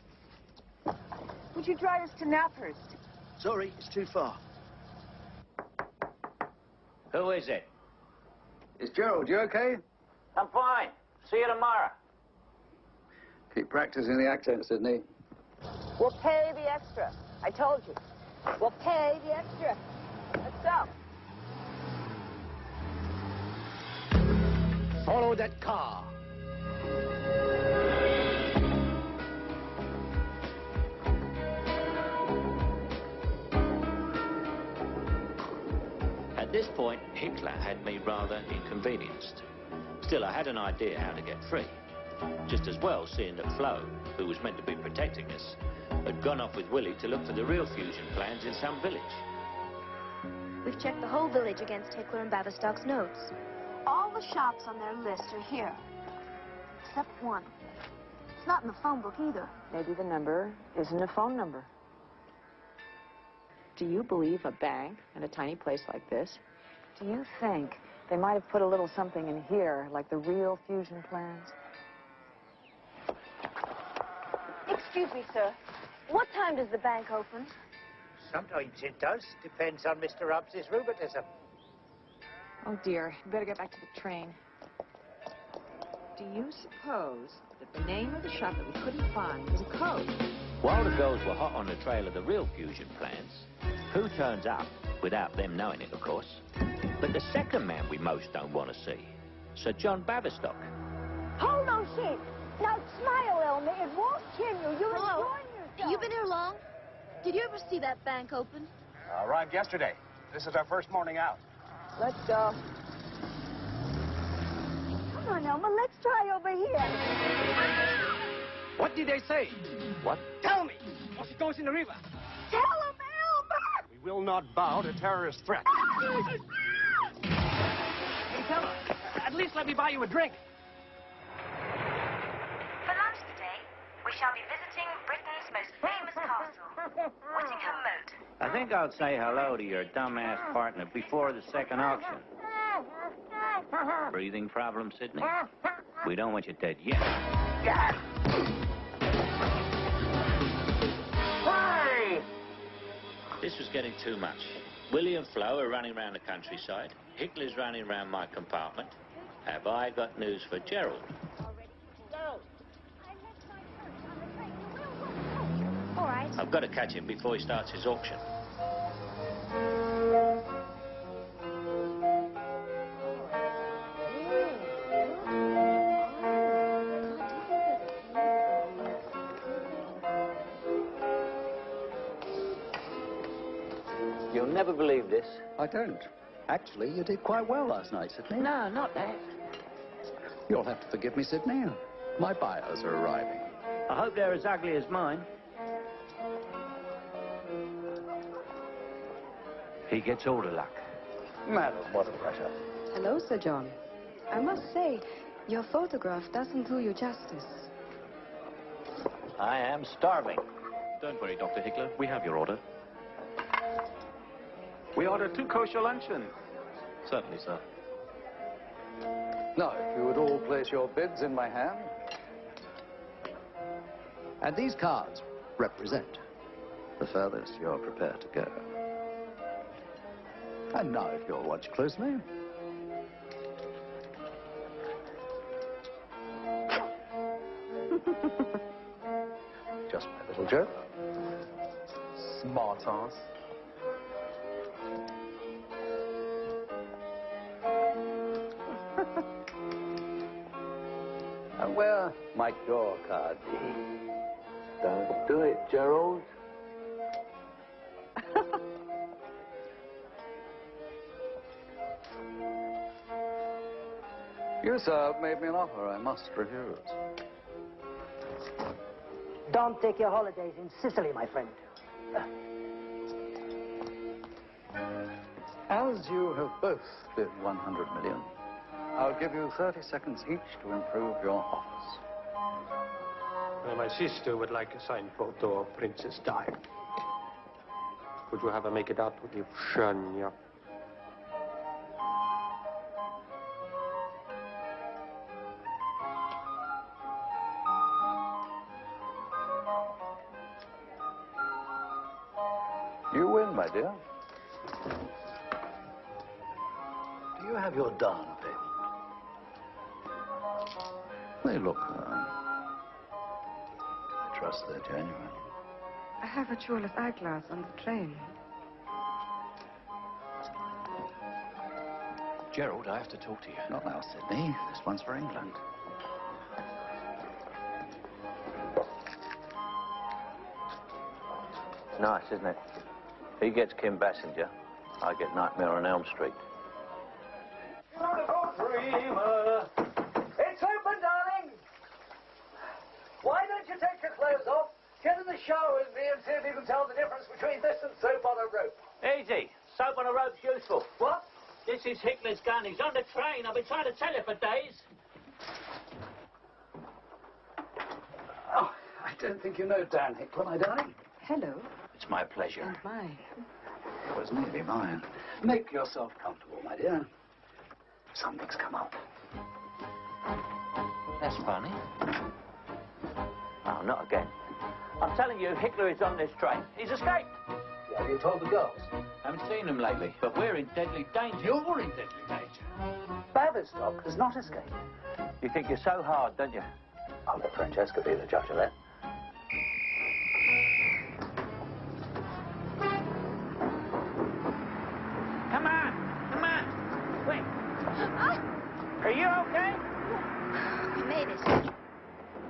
Speaker 9: Would you drive us to Naphurst?
Speaker 11: Sorry, it's too far.
Speaker 1: Who is it?
Speaker 4: It's Gerald. You okay?
Speaker 1: I'm fine. See you tomorrow.
Speaker 4: Keep practicing the accent, Sydney.
Speaker 9: We'll pay the extra. I told you. We'll pay the extra. Let's go.
Speaker 6: Follow that car.
Speaker 1: At this point, Hickler had me rather inconvenienced. Still, I had an idea how to get free. Just as well seeing that Flo, who was meant to be protecting us, had gone off with Willie to look for the real fusion plans in some village.
Speaker 16: We've checked the whole village against Hickler and Bavistock's notes. All the shops on their list are here. Except one. It's not in the phone book either.
Speaker 9: Maybe the number isn't a phone number. Do you believe a bank in a tiny place like this?
Speaker 2: Do you think they might have put a little something in here, like the real fusion plans?
Speaker 16: Excuse me, sir. What time does the bank open?
Speaker 14: Sometimes it does. Depends on Mr. Hobbs's rheumatism.
Speaker 9: Oh, dear. You better get back to the train. Do you suppose that the name of the shop that we couldn't find is a code?
Speaker 1: While the girls were hot on the trail of the real fusion plans, who turns up, without them knowing it, of course, but the second man we most don't want to see, Sir John Bavistock.
Speaker 3: Hold on, Sid. Now smile, Elmer. It won't kill you. You're
Speaker 16: Hello.
Speaker 3: enjoying yourself.
Speaker 16: You been here long? Did you ever see that bank open?
Speaker 12: Arrived yesterday. This is our first morning out.
Speaker 9: Let's go.
Speaker 3: Come on, Elmer. Let's try over here.
Speaker 12: What did they say?
Speaker 1: What?
Speaker 12: Tell me! Or she goes in the river.
Speaker 3: Tell him, Elmer!
Speaker 12: We will not bow to terrorist threats. Hey, fella, at least let me buy you a drink.
Speaker 16: For lunch today, we shall be visiting Britain's most famous castle, Whittingham Moat.
Speaker 1: I think I'll say hello to your dumbass partner before the second auction. Breathing problem, Sydney? We don't want you dead yet.
Speaker 14: Hey!
Speaker 1: This was getting too much. Willie and Flo are running around the countryside. Hickler's running around my compartment. Have I got news for Gerald?
Speaker 16: All right.
Speaker 1: I've got to catch him before he starts his auction. You'll never believe this.
Speaker 4: I don't. Actually, you did quite well last night, Sydney.
Speaker 9: No, not that.
Speaker 4: You'll have to forgive me, Sydney. My buyers are arriving.
Speaker 1: I hope they're as ugly as mine. He gets all the luck.
Speaker 4: Madam, what a pleasure.
Speaker 15: Hello, Sir John. I must say, your photograph doesn't do you justice.
Speaker 1: I am starving.
Speaker 12: Don't worry, Dr. Hickler. We have your order. We ordered 2 kosher luncheon. Certainly, sir.
Speaker 4: Now, if you would all place your bids in my hand. And these cards represent the furthest you're prepared to go. And now, if you'll watch closely. Just my little joke.
Speaker 10: Smart ass.
Speaker 4: And where might your card be?
Speaker 7: Don't do it, Gerald.
Speaker 4: You, sir, have made me an offer I must refuse.
Speaker 13: Don't take your holidays in Sicily, my friend.
Speaker 4: As you have both bid 100 million, I'll give you 30 seconds each to improve your offers.
Speaker 5: My sister would like a signed photo of Princess Di. Could you have her make it out with you, Shania?
Speaker 4: You win, my dear. Do you have your darn paid? They look, I trust they're genuine.
Speaker 15: I have a jeweler's eyeglass on the train.
Speaker 1: Gerald, I have to talk to you.
Speaker 4: Not now, Sydney. This one's for England.
Speaker 1: It's nice, isn't it? He gets Kim Basinger, I get Nightmare on Elm Street.
Speaker 6: Dreamer. It's open, darling. Why don't you take your clothes off, get in the shower with me, and see if you can tell the difference between this and soap on a rope?
Speaker 14: Easy. Soap on a rope's useful.
Speaker 6: What?
Speaker 14: This is Hitler's gun. He's on the train. I've been trying to tell you for days.
Speaker 4: Oh, I don't think you know Dan Hickler, my darling.
Speaker 15: Hello.
Speaker 1: It's my pleasure.
Speaker 15: And mine.
Speaker 4: It was nearly mine. Make yourself comfortable, my dear. Something's come up.
Speaker 1: That's funny. Oh, not again. I'm telling you, Hitler is on this train. He's escaped.
Speaker 6: Have you told the girls?
Speaker 1: Haven't seen him lately, but we're in deadly danger.
Speaker 6: You're in deadly danger. Bavistock does not escape.
Speaker 1: You think you're so hard, don't you?
Speaker 6: I'll let Francesca be the judge of that.
Speaker 14: Come on. Come on. Quick. Are you okay?
Speaker 16: You made it.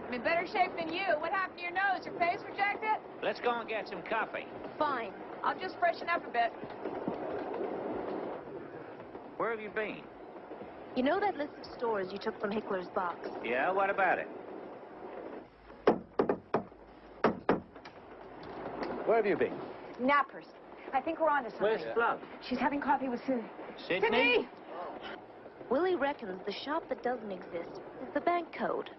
Speaker 9: I'm in better shape than you. What happened to your nose? Your face rejected?
Speaker 1: Let's go and get some coffee.
Speaker 16: Fine.
Speaker 9: I'll just freshen up a bit.
Speaker 1: Where have you been?
Speaker 16: You know that list of stores you took from Hickler's box?
Speaker 1: Yeah, what about it? Where have you been?
Speaker 2: Nappers. I think we're onto something.
Speaker 1: Where's Flo?
Speaker 2: She's having coffee with Sue.
Speaker 1: Sydney?
Speaker 16: Willie reckons the shop that doesn't exist is the bank code.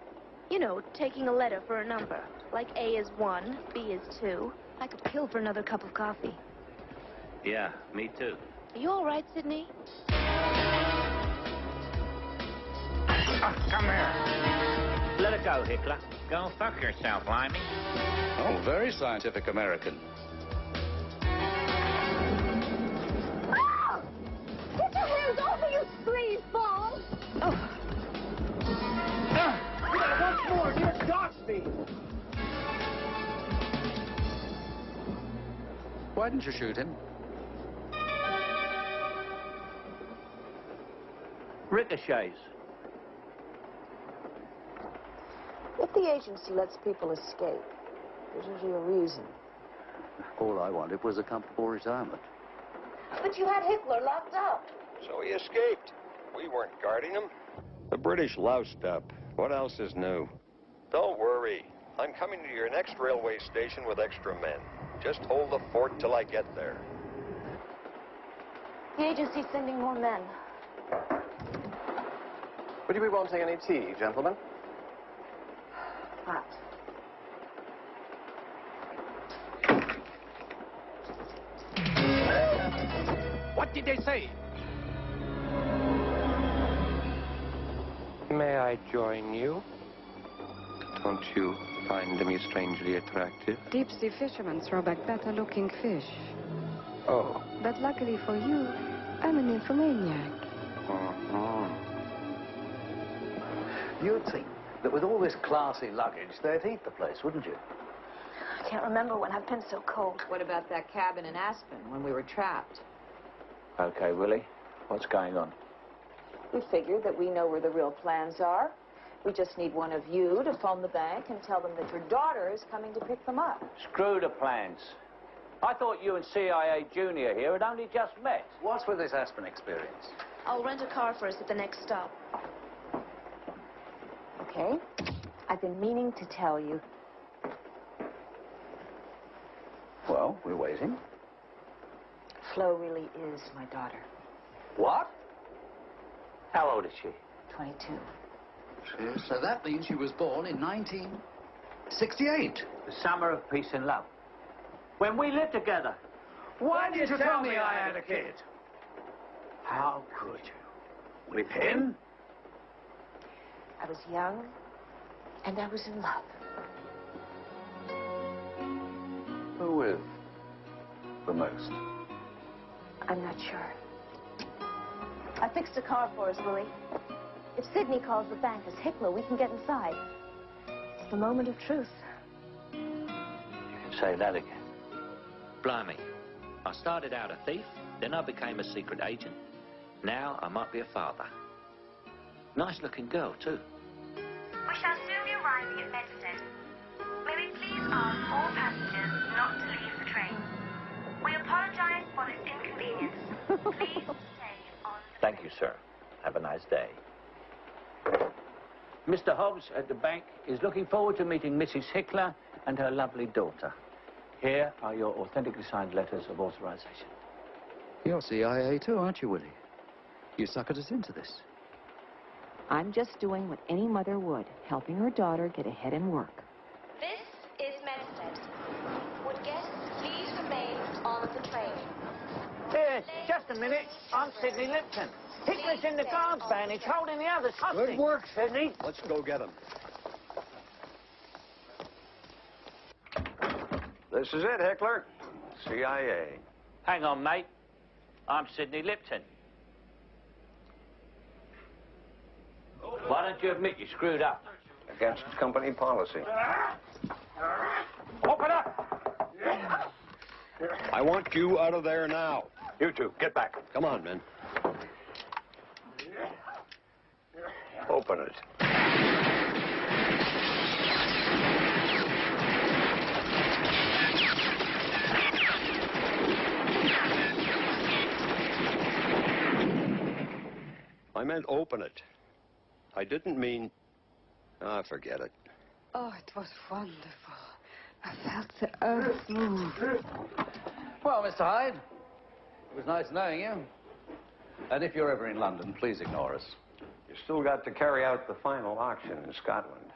Speaker 16: You know, taking a letter for a number. Like A is 1, B is 2. I could kill for another cup of coffee.
Speaker 1: Yeah, me too.
Speaker 16: Are you all right, Sydney?
Speaker 1: Come here. Let her go, Hickler. Go fuck yourself, Limey.
Speaker 4: Oh, very scientific American.
Speaker 3: Ah! Get your hands off me, you sleazeball!
Speaker 6: Oh. Once more, near dark speed.
Speaker 4: Why didn't you shoot him?
Speaker 1: Ricochets.
Speaker 2: If the agency lets people escape, there's usually a reason.
Speaker 4: All I wanted was a comfortable retirement.
Speaker 16: But you had Hickler locked up.
Speaker 21: So he escaped. We weren't guarding him. The British loused up. What else is new? Don't worry. I'm coming to your next railway station with extra men. Just hold the fort till I get there.
Speaker 16: The agency's sending more men.
Speaker 10: Would you be wanting any tea, gentlemen?
Speaker 2: Hot.
Speaker 12: What did they say?
Speaker 5: May I join you?
Speaker 23: Don't you
Speaker 17: find me strangely attractive?
Speaker 15: Deep-sea fishermen throw back better-looking fish.
Speaker 17: Oh.
Speaker 15: But luckily for you, I'm a nymphomaniac.
Speaker 4: You'd think that with all this classy luggage, they'd heat the place, wouldn't you?
Speaker 16: I can't remember when I've been so cold.
Speaker 9: What about that cabin in Aspen when we were trapped?
Speaker 1: Okay, Willie, what's going on?
Speaker 9: We figured that we know where the real plans are. We just need one of you to phone the bank and tell them that your daughter is coming to pick them up.
Speaker 1: Screw the plans. I thought you and CIA Junior here had only just met.
Speaker 4: What's with this Aspen experience?
Speaker 16: I'll rent a car for us at the next stop.
Speaker 9: Okay? I've been meaning to tell you.
Speaker 4: Well, we're waiting.
Speaker 9: Flo really is my daughter.
Speaker 4: What?
Speaker 1: How old is she?
Speaker 9: 22.
Speaker 4: So that means she was born in 1968.
Speaker 1: The summer of peace and love. When we lived together.
Speaker 4: Why didn't you tell me I had a kid?
Speaker 1: How could you? With him?
Speaker 9: I was young, and I was in love.
Speaker 4: Who with the most?
Speaker 9: I'm not sure.
Speaker 16: I fixed a car for us, Willie. If Sydney calls the bank as Hickler, we can get inside. It's the moment of truth.
Speaker 1: Say that again. Blimey. I started out a thief, then I became a secret agent. Now I might be a father. Nice-looking girl, too.
Speaker 3: We shall soon be arriving at Medstead. May we please ask all passengers not to leave the train? We apologize for this inconvenience. Please stay on the
Speaker 1: Thank you, sir. Have a nice day. Mr. Hobbs at the bank is looking forward to meeting Mrs. Hickler and her lovely daughter. Here are your authentically signed letters of authorization.
Speaker 4: You're CIA too, aren't you, Willie? You suckered us into this.
Speaker 9: I'm just doing what any mother would, helping her daughter get ahead in work.
Speaker 3: This is Medstead. Would guests please remain on the train?
Speaker 14: Here, just a minute. I'm Sidney Lipton. Hickler's in the guards van. He's holding the others hostage.
Speaker 21: Good work, Sidney. Let's go get him. This is it, Hickler. CIA.
Speaker 1: Hang on, mate. I'm Sidney Lipton. Why don't you admit you screwed up?
Speaker 21: Against company policy.
Speaker 14: Open up!
Speaker 21: I want you out of there now.
Speaker 14: You two, get back.
Speaker 21: Come on, men. Open it. I meant open it. I didn't mean... Ah, forget it.
Speaker 15: Oh, it was wonderful. I felt the earth move.
Speaker 4: Well, Mr. Hyde, it was nice knowing you. And if you're ever in London, please ignore us.
Speaker 21: You still got to carry out the final auction in Scotland.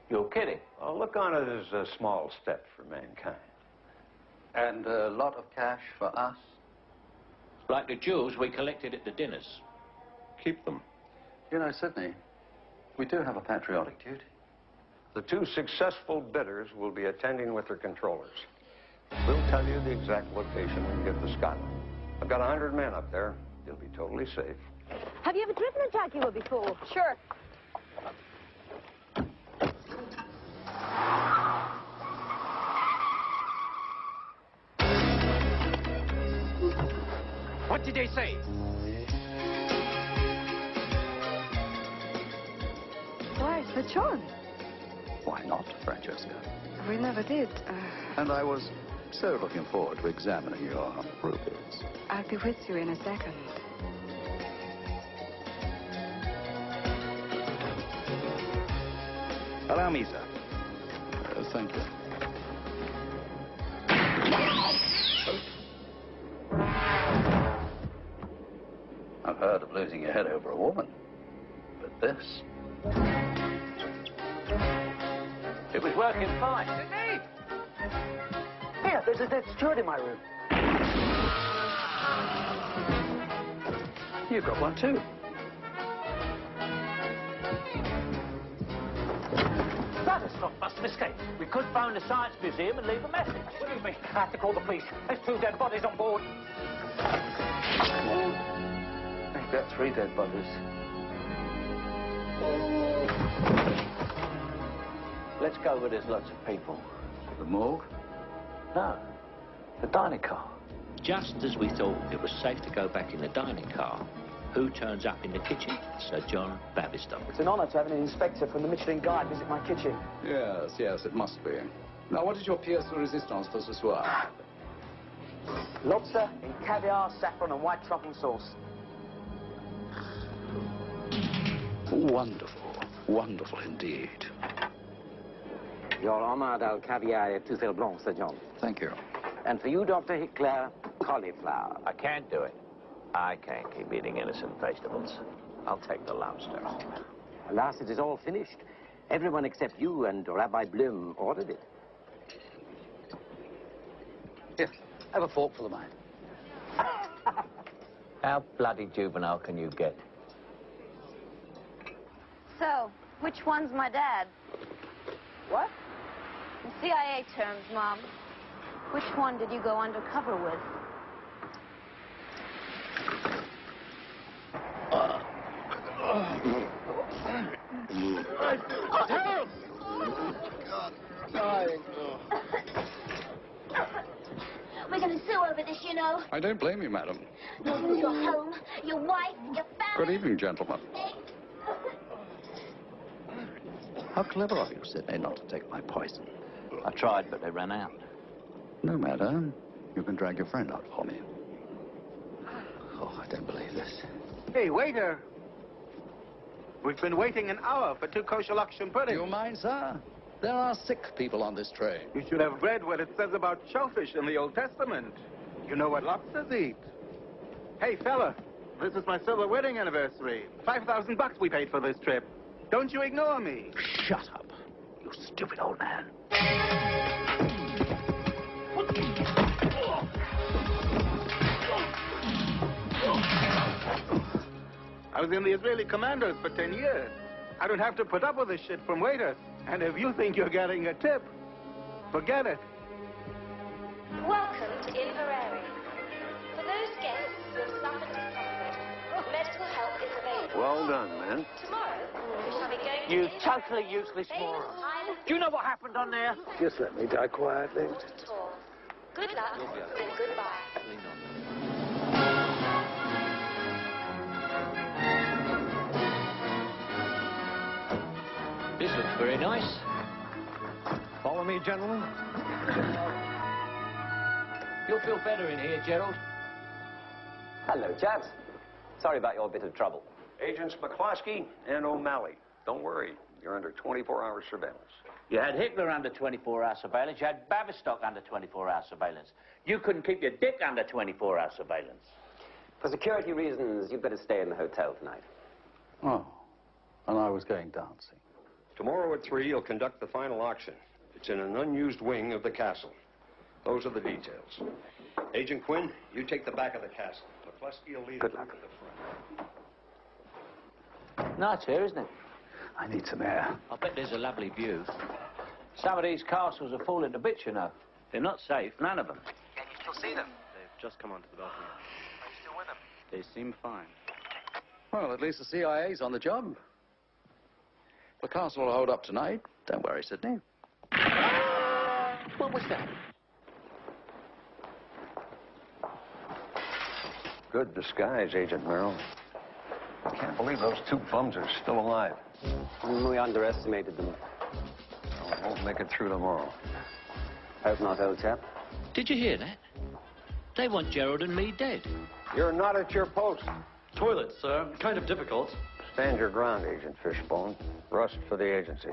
Speaker 1: You're kidding.
Speaker 21: Well, look on it as a small step for mankind.
Speaker 4: And a lot of cash for us.
Speaker 1: Like the jewels we collected at the dinners.
Speaker 21: Keep them.
Speaker 4: You know, Sydney, we do have a patriotic duty.
Speaker 21: The two successful bidders will be attending with their controllers. We'll tell you the exact location when we get to Scotland. I've got 100 men up there. You'll be totally safe.
Speaker 16: Have you ever driven a Jaguar before?
Speaker 9: Sure.
Speaker 12: What did they say?
Speaker 15: Why, for John.
Speaker 4: Why not, Francesca?
Speaker 15: We never did.
Speaker 4: And I was so looking forward to examining your rubies.
Speaker 15: I'll be with you in a second.
Speaker 4: Allow me, sir. Thank you. I've heard of losing your head over a woman. But this...
Speaker 1: It was working fine.
Speaker 13: Sydney! Here, there's a dead steward in my room.
Speaker 4: You've got one too.
Speaker 13: Brothers,
Speaker 14: Bavistock must have escaped. We could phone the Science Museum and leave a message. What do you mean? I have to call the police. There's 2 dead bodies on board.
Speaker 23: I think that's 3 dead bodies.
Speaker 1: Let's go where there's lots of people.
Speaker 23: The morgue?
Speaker 1: No, the dining car. Just as we thought it was safe to go back in the dining car, who turns up in the kitchen? Sir John Bavistock.
Speaker 13: It's an honour to have an inspector from the Michelin Guide visit my kitchen.
Speaker 4: Yes, yes, it must be. Now, what is your pièce de résistance for ce soir?
Speaker 13: Lobster in caviar, saffron and white truffle sauce.
Speaker 4: Wonderful, wonderful indeed.
Speaker 5: Your homard al caviar et tout blanc, Sir John.
Speaker 4: Thank you.
Speaker 5: And for you, Dr. Hickler, cauliflower.
Speaker 1: I can't do it. I can't keep eating innocent vegetables. I'll take the lobster.
Speaker 5: Alas, it is all finished. Everyone except you and Rabbi Blum ordered it.
Speaker 4: Here, have a fork for the mine.
Speaker 1: How bloody juvenile can you get?
Speaker 16: So, which one's my dad?
Speaker 13: What?
Speaker 16: In CIA terms, Mom. Which one did you go undercover with?
Speaker 11: Help! God, dying.
Speaker 3: We're going to sue over this, you know.
Speaker 4: I don't blame you, madam.
Speaker 3: You'll lose your home, your wife, your family.
Speaker 4: Good evening, gentlemen. How clever of you, Sidney, not to take my poison.
Speaker 1: I tried, but they ran out.
Speaker 4: No matter. You can drag your friend out for me. Oh, I don't believe this.
Speaker 11: Hey, waiter. We've been waiting an hour for 2 kosher Lakshan pudding.
Speaker 4: Do you mind, sir? There are sick people on this train.
Speaker 11: You should have read what it says about shellfish in the Old Testament. You know what lobsters eat. Hey, fella, this is my silver wedding anniversary. $5,000 we paid for this trip. Don't you ignore me.
Speaker 4: Shut up, you stupid old man.
Speaker 11: I was in the Israeli commandos for 10 years. I don't have to put up with this shit from waiters. And if you think you're getting a tip, forget it.
Speaker 3: Welcome to Inverary. For those guests who have suffered discomfort, medical help is available.
Speaker 21: Well done, man.
Speaker 3: Tomorrow, we shall be going to
Speaker 14: You totally useless moron. Do you know what happened on there?
Speaker 23: Just let me die quietly.
Speaker 3: tour. Good luck and goodbye.
Speaker 1: This looks very nice.
Speaker 5: Follow me, gentlemen.
Speaker 1: You'll feel better in here, Gerald.
Speaker 10: Hello, chaps. Sorry about your bit of trouble.
Speaker 21: Agents McCloskey and O'Malley. Don't worry, you're under 24-hour surveillance.
Speaker 1: You had Hitler under 24-hour surveillance. You had Bavistock under 24-hour surveillance. You couldn't keep your dick under 24-hour surveillance.
Speaker 10: For security reasons, you'd better stay in the hotel tonight.
Speaker 4: Oh, and I was going dancing.
Speaker 21: Tomorrow at 3, you'll conduct the final auction. It's in an unused wing of the castle. Those are the details. Agent Quinn, you take the back of the castle. McCluskey will lead
Speaker 10: Good
Speaker 21: you
Speaker 10: luck.
Speaker 21: to the front.
Speaker 1: Nice here, isn't it?
Speaker 4: I need some air.
Speaker 1: I bet there's a lovely view. Some of these castles are falling to bits, you know. They're not safe, none of them.
Speaker 10: Can you still see them?
Speaker 18: They've just come onto the balcony.
Speaker 10: Are you still with them?
Speaker 18: They seem fine.
Speaker 4: Well, at least the CIA's on the job. The castle will hold up tonight. Don't worry, Sidney.
Speaker 1: What was that?
Speaker 21: Good disguise, Agent Merrill. I can't believe those 2 bums are still alive.
Speaker 10: We underestimated them.
Speaker 21: Well, won't make it through tomorrow.
Speaker 10: Hope not, old chap.
Speaker 1: Did you hear that? They want Gerald and me dead.
Speaker 21: You're not at your post.
Speaker 18: Toilet, sir. Kind of difficult.
Speaker 21: Stand your ground, Agent Fishbone. Rust for the agency.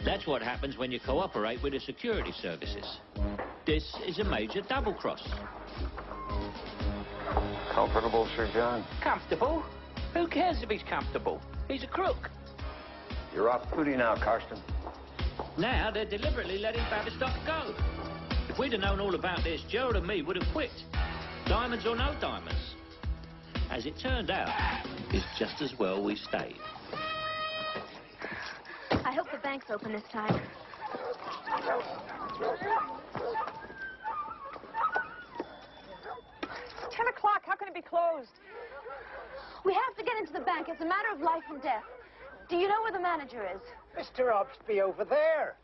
Speaker 1: That's what happens when you cooperate with the security services. This is a major double-cross.
Speaker 21: Comfortable, Sir John?
Speaker 14: Comfortable? Who cares if he's comfortable? He's a crook.
Speaker 21: You're off duty now, Carston.
Speaker 1: Now they're deliberately letting Bavistock go. If we'd have known all about this, Gerald and me would have quit. Diamonds or no diamonds. As it turned out, it's just as well we stayed.
Speaker 16: I hope the bank's open this time.
Speaker 9: 10 o'clock. How can it be closed?
Speaker 16: We have to get into the bank. It's a matter of life and death. Do you know where the manager is?
Speaker 14: Mr. Obsby over there.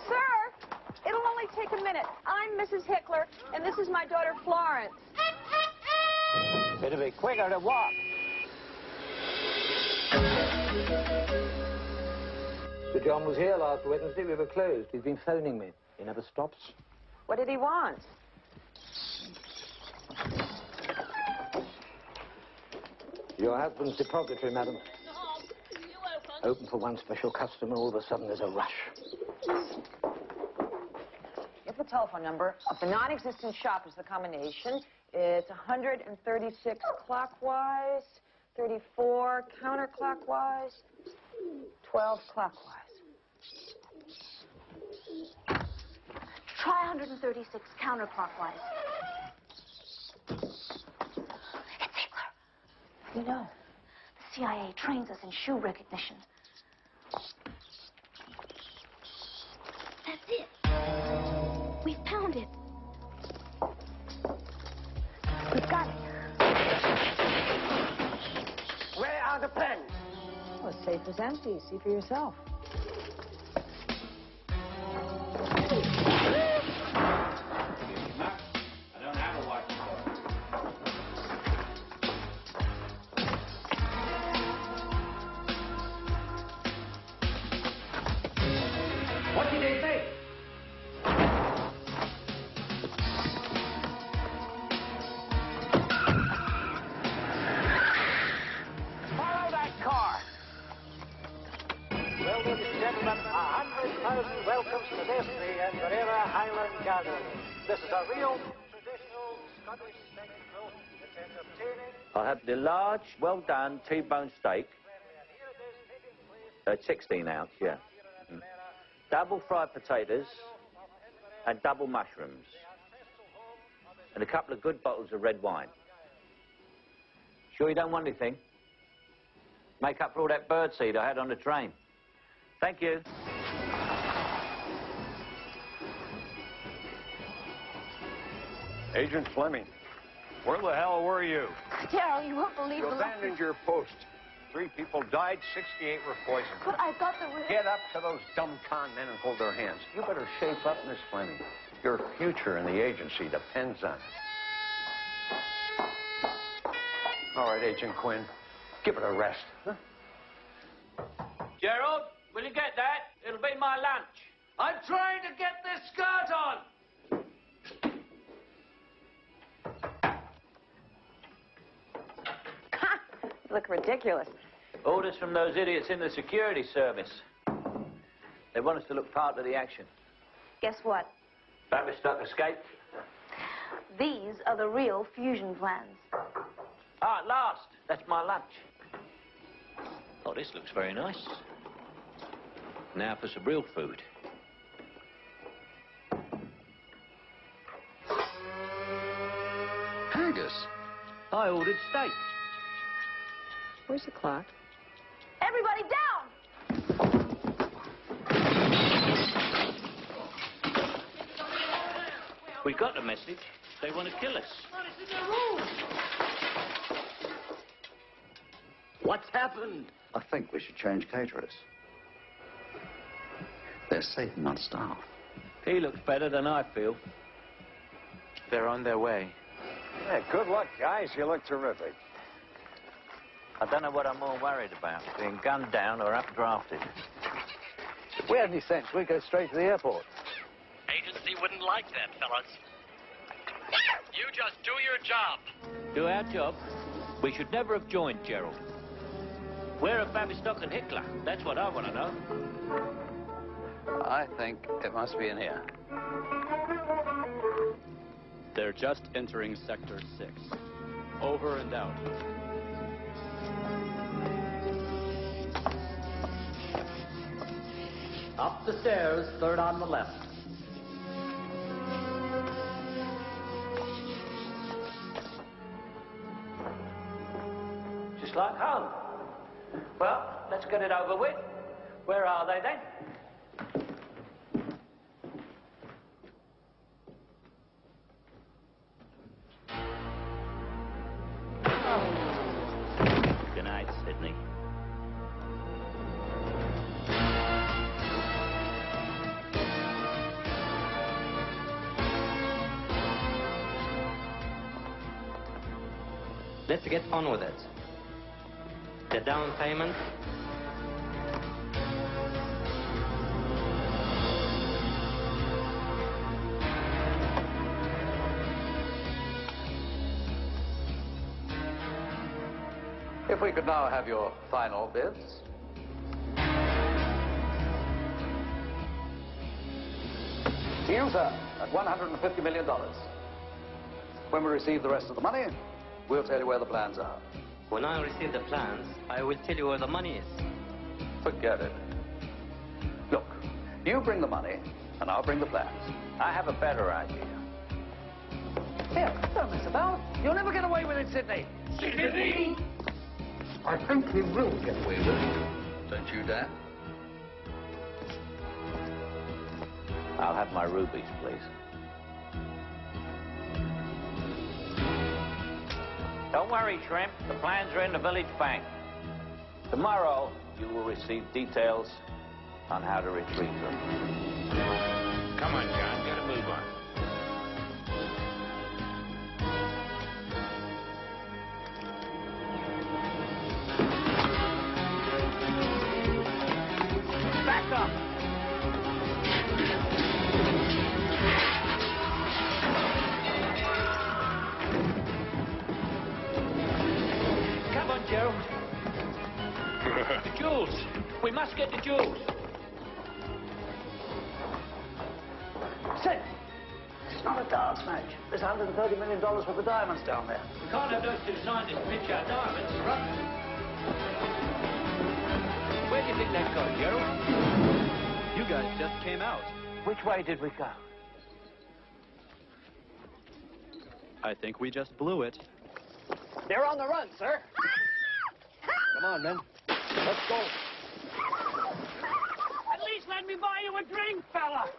Speaker 9: Sir, it'll only take a minute. I'm Mrs. Hickler, and this is my daughter, Florence.
Speaker 14: Better be quicker to walk. Sir John was here last Wednesday. We were closed. He's been phoning me. He never stops.
Speaker 9: What did he want?
Speaker 14: Your husband's depository, madam. Open for one special customer. All of a sudden, there's a rush.
Speaker 9: Get the telephone number of the non-existent shop is the combination. It's 136 clockwise, 34 counterclockwise, 12 clockwise.
Speaker 16: Try 136 counterclockwise. It's Hickler.
Speaker 9: You know.
Speaker 16: The CIA trains us in shoe recognition. That's it. We found it. We've got it.
Speaker 14: Where are the pens?
Speaker 9: Well, the safe is empty. See for yourself.
Speaker 14: What did they say? Follow that car. Well, ladies and gentlemen, 100,000 welcomes to this, the Andorra Highland Garden. This is a real traditional Scottish spectacle that's entertaining.
Speaker 1: I'll have the large, well-done T-bone steak. 16 ounce, yeah. Double fried potatoes and double mushrooms. And a couple of good bottles of red wine. Sure you don't want anything? Make up for all that birdseed I had on the train. Thank you.
Speaker 21: Agent Fleming, where the hell were you?
Speaker 16: Darryl, you won't believe
Speaker 21: You
Speaker 16: the
Speaker 21: abandoned your post. 3 people died, 68 were poisoned.
Speaker 16: But I got the...
Speaker 21: Get up to those dumb con men and hold their hands. You better shape up, Miss Fleming. Your future in the agency depends on it. All right, Agent Quinn, give it a rest. Huh?
Speaker 1: Gerald, will you get that? It'll be my lunch. I'm trying to get this skirt on.
Speaker 9: You look ridiculous.
Speaker 1: Orders from those idiots in the security service. They want us to look part of the action.
Speaker 16: Guess what?
Speaker 1: Bavistock escaped.
Speaker 16: These are the real fusion plans.
Speaker 1: Ah, at last. That's my lunch. Oh, this looks very nice. Now for some real food.
Speaker 23: Haggis.
Speaker 1: I ordered steak.
Speaker 9: Where's the clock?
Speaker 16: Everybody down!
Speaker 1: We got the message. They want to kill us.
Speaker 4: What's happened? I think we should change caterers. They're safe, not staff.
Speaker 1: He looks better than I feel.
Speaker 18: They're on their way.
Speaker 21: Hey, good luck, guys. You look terrific.
Speaker 1: I don't know what I'm more worried about, being gunned down or updrafted.
Speaker 14: If we had any sense, we'd go straight to the airport.
Speaker 8: Agency wouldn't like that, fellas. You just do your job.
Speaker 1: Do our job? We should never have joined, Gerald. Where are Bavistock and Hickler? That's what I want to know.
Speaker 4: I think it must be in here.
Speaker 18: They're just entering Sector 6. Over and out.
Speaker 6: Up the stairs, third on the left.
Speaker 1: looks like home. Well, let's get it over with. Where are they then? Good night, Sydney.
Speaker 10: Let's get on with it. The down payment.
Speaker 4: If we could now have your final bids. To you, sir, at $150 million. When we receive the rest of the money, we'll tell you where the plans are.
Speaker 10: When I receive the plans, I will tell you where the money is.
Speaker 4: Forget it. Look, you bring the money, and I'll bring the plans.
Speaker 1: I have a better idea.
Speaker 6: Here, don't mess about. You'll never get away with it, Sydney. Sydney! I think he will get away with it.
Speaker 4: Don't you dare.
Speaker 1: I'll have my rubies, please. Don't worry, Shrimp. The plans are in the village bank. Tomorrow, you will receive details on how to retrieve them.
Speaker 12: Come on, John. Gotta move on.
Speaker 1: Back up! Come on, Gerald. The jewels. We must get the jewels.
Speaker 6: Sid, it's not a darts match. There's $130 million worth of diamonds down there.
Speaker 1: We can't have those two scientists pitch our diamonds, right? Where do you think they've gone, Gerald?
Speaker 18: You guys just came out.
Speaker 1: Which way did we go?
Speaker 18: I think we just blew it.
Speaker 6: They're on the run, sir.
Speaker 18: Come on, men. Let's go.
Speaker 6: At least let me buy you a drink, fella.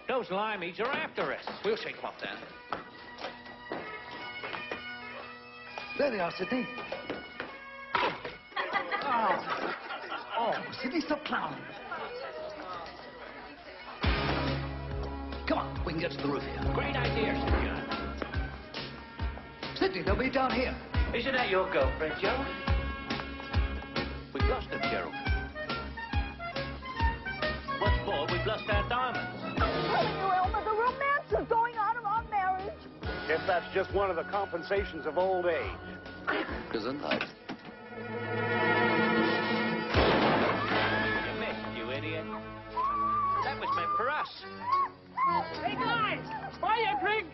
Speaker 1: Those limeys are after us.
Speaker 4: We'll shake them off, Dan.
Speaker 6: There they are, Sydney. Oh, Sydney, stop clowning.
Speaker 4: Come on, we can get to the roof here.
Speaker 1: Great idea, Sir John.
Speaker 4: Sydney, they'll be down here.
Speaker 1: Isn't that your girlfriend, Gerald? We've lost them, Gerald. What's more, we've lost our diamonds.
Speaker 7: I'm telling you, Elmer, the romance is going on in our marriage.
Speaker 14: Guess that's just one of the compensations of old age.
Speaker 4: Gesundheit.
Speaker 1: You missed, you idiot. That was meant for us.
Speaker 6: Hey, guys, buy you a drink.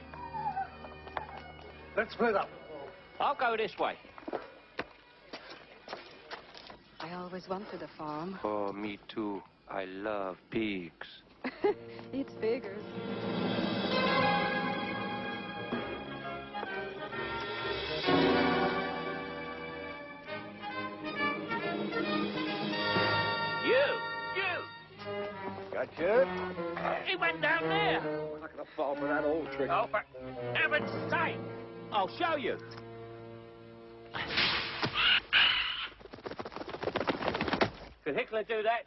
Speaker 14: Let's split up.
Speaker 1: I'll go this way.
Speaker 15: I always wanted a farm.
Speaker 17: Oh, me too. I love pigs.
Speaker 15: It figures.
Speaker 1: You!
Speaker 14: Got you?
Speaker 1: He went down there.
Speaker 14: I'm not gonna fall for that old trick.
Speaker 1: Oh, for heaven's sake! I'll show you. Could Hickler do that?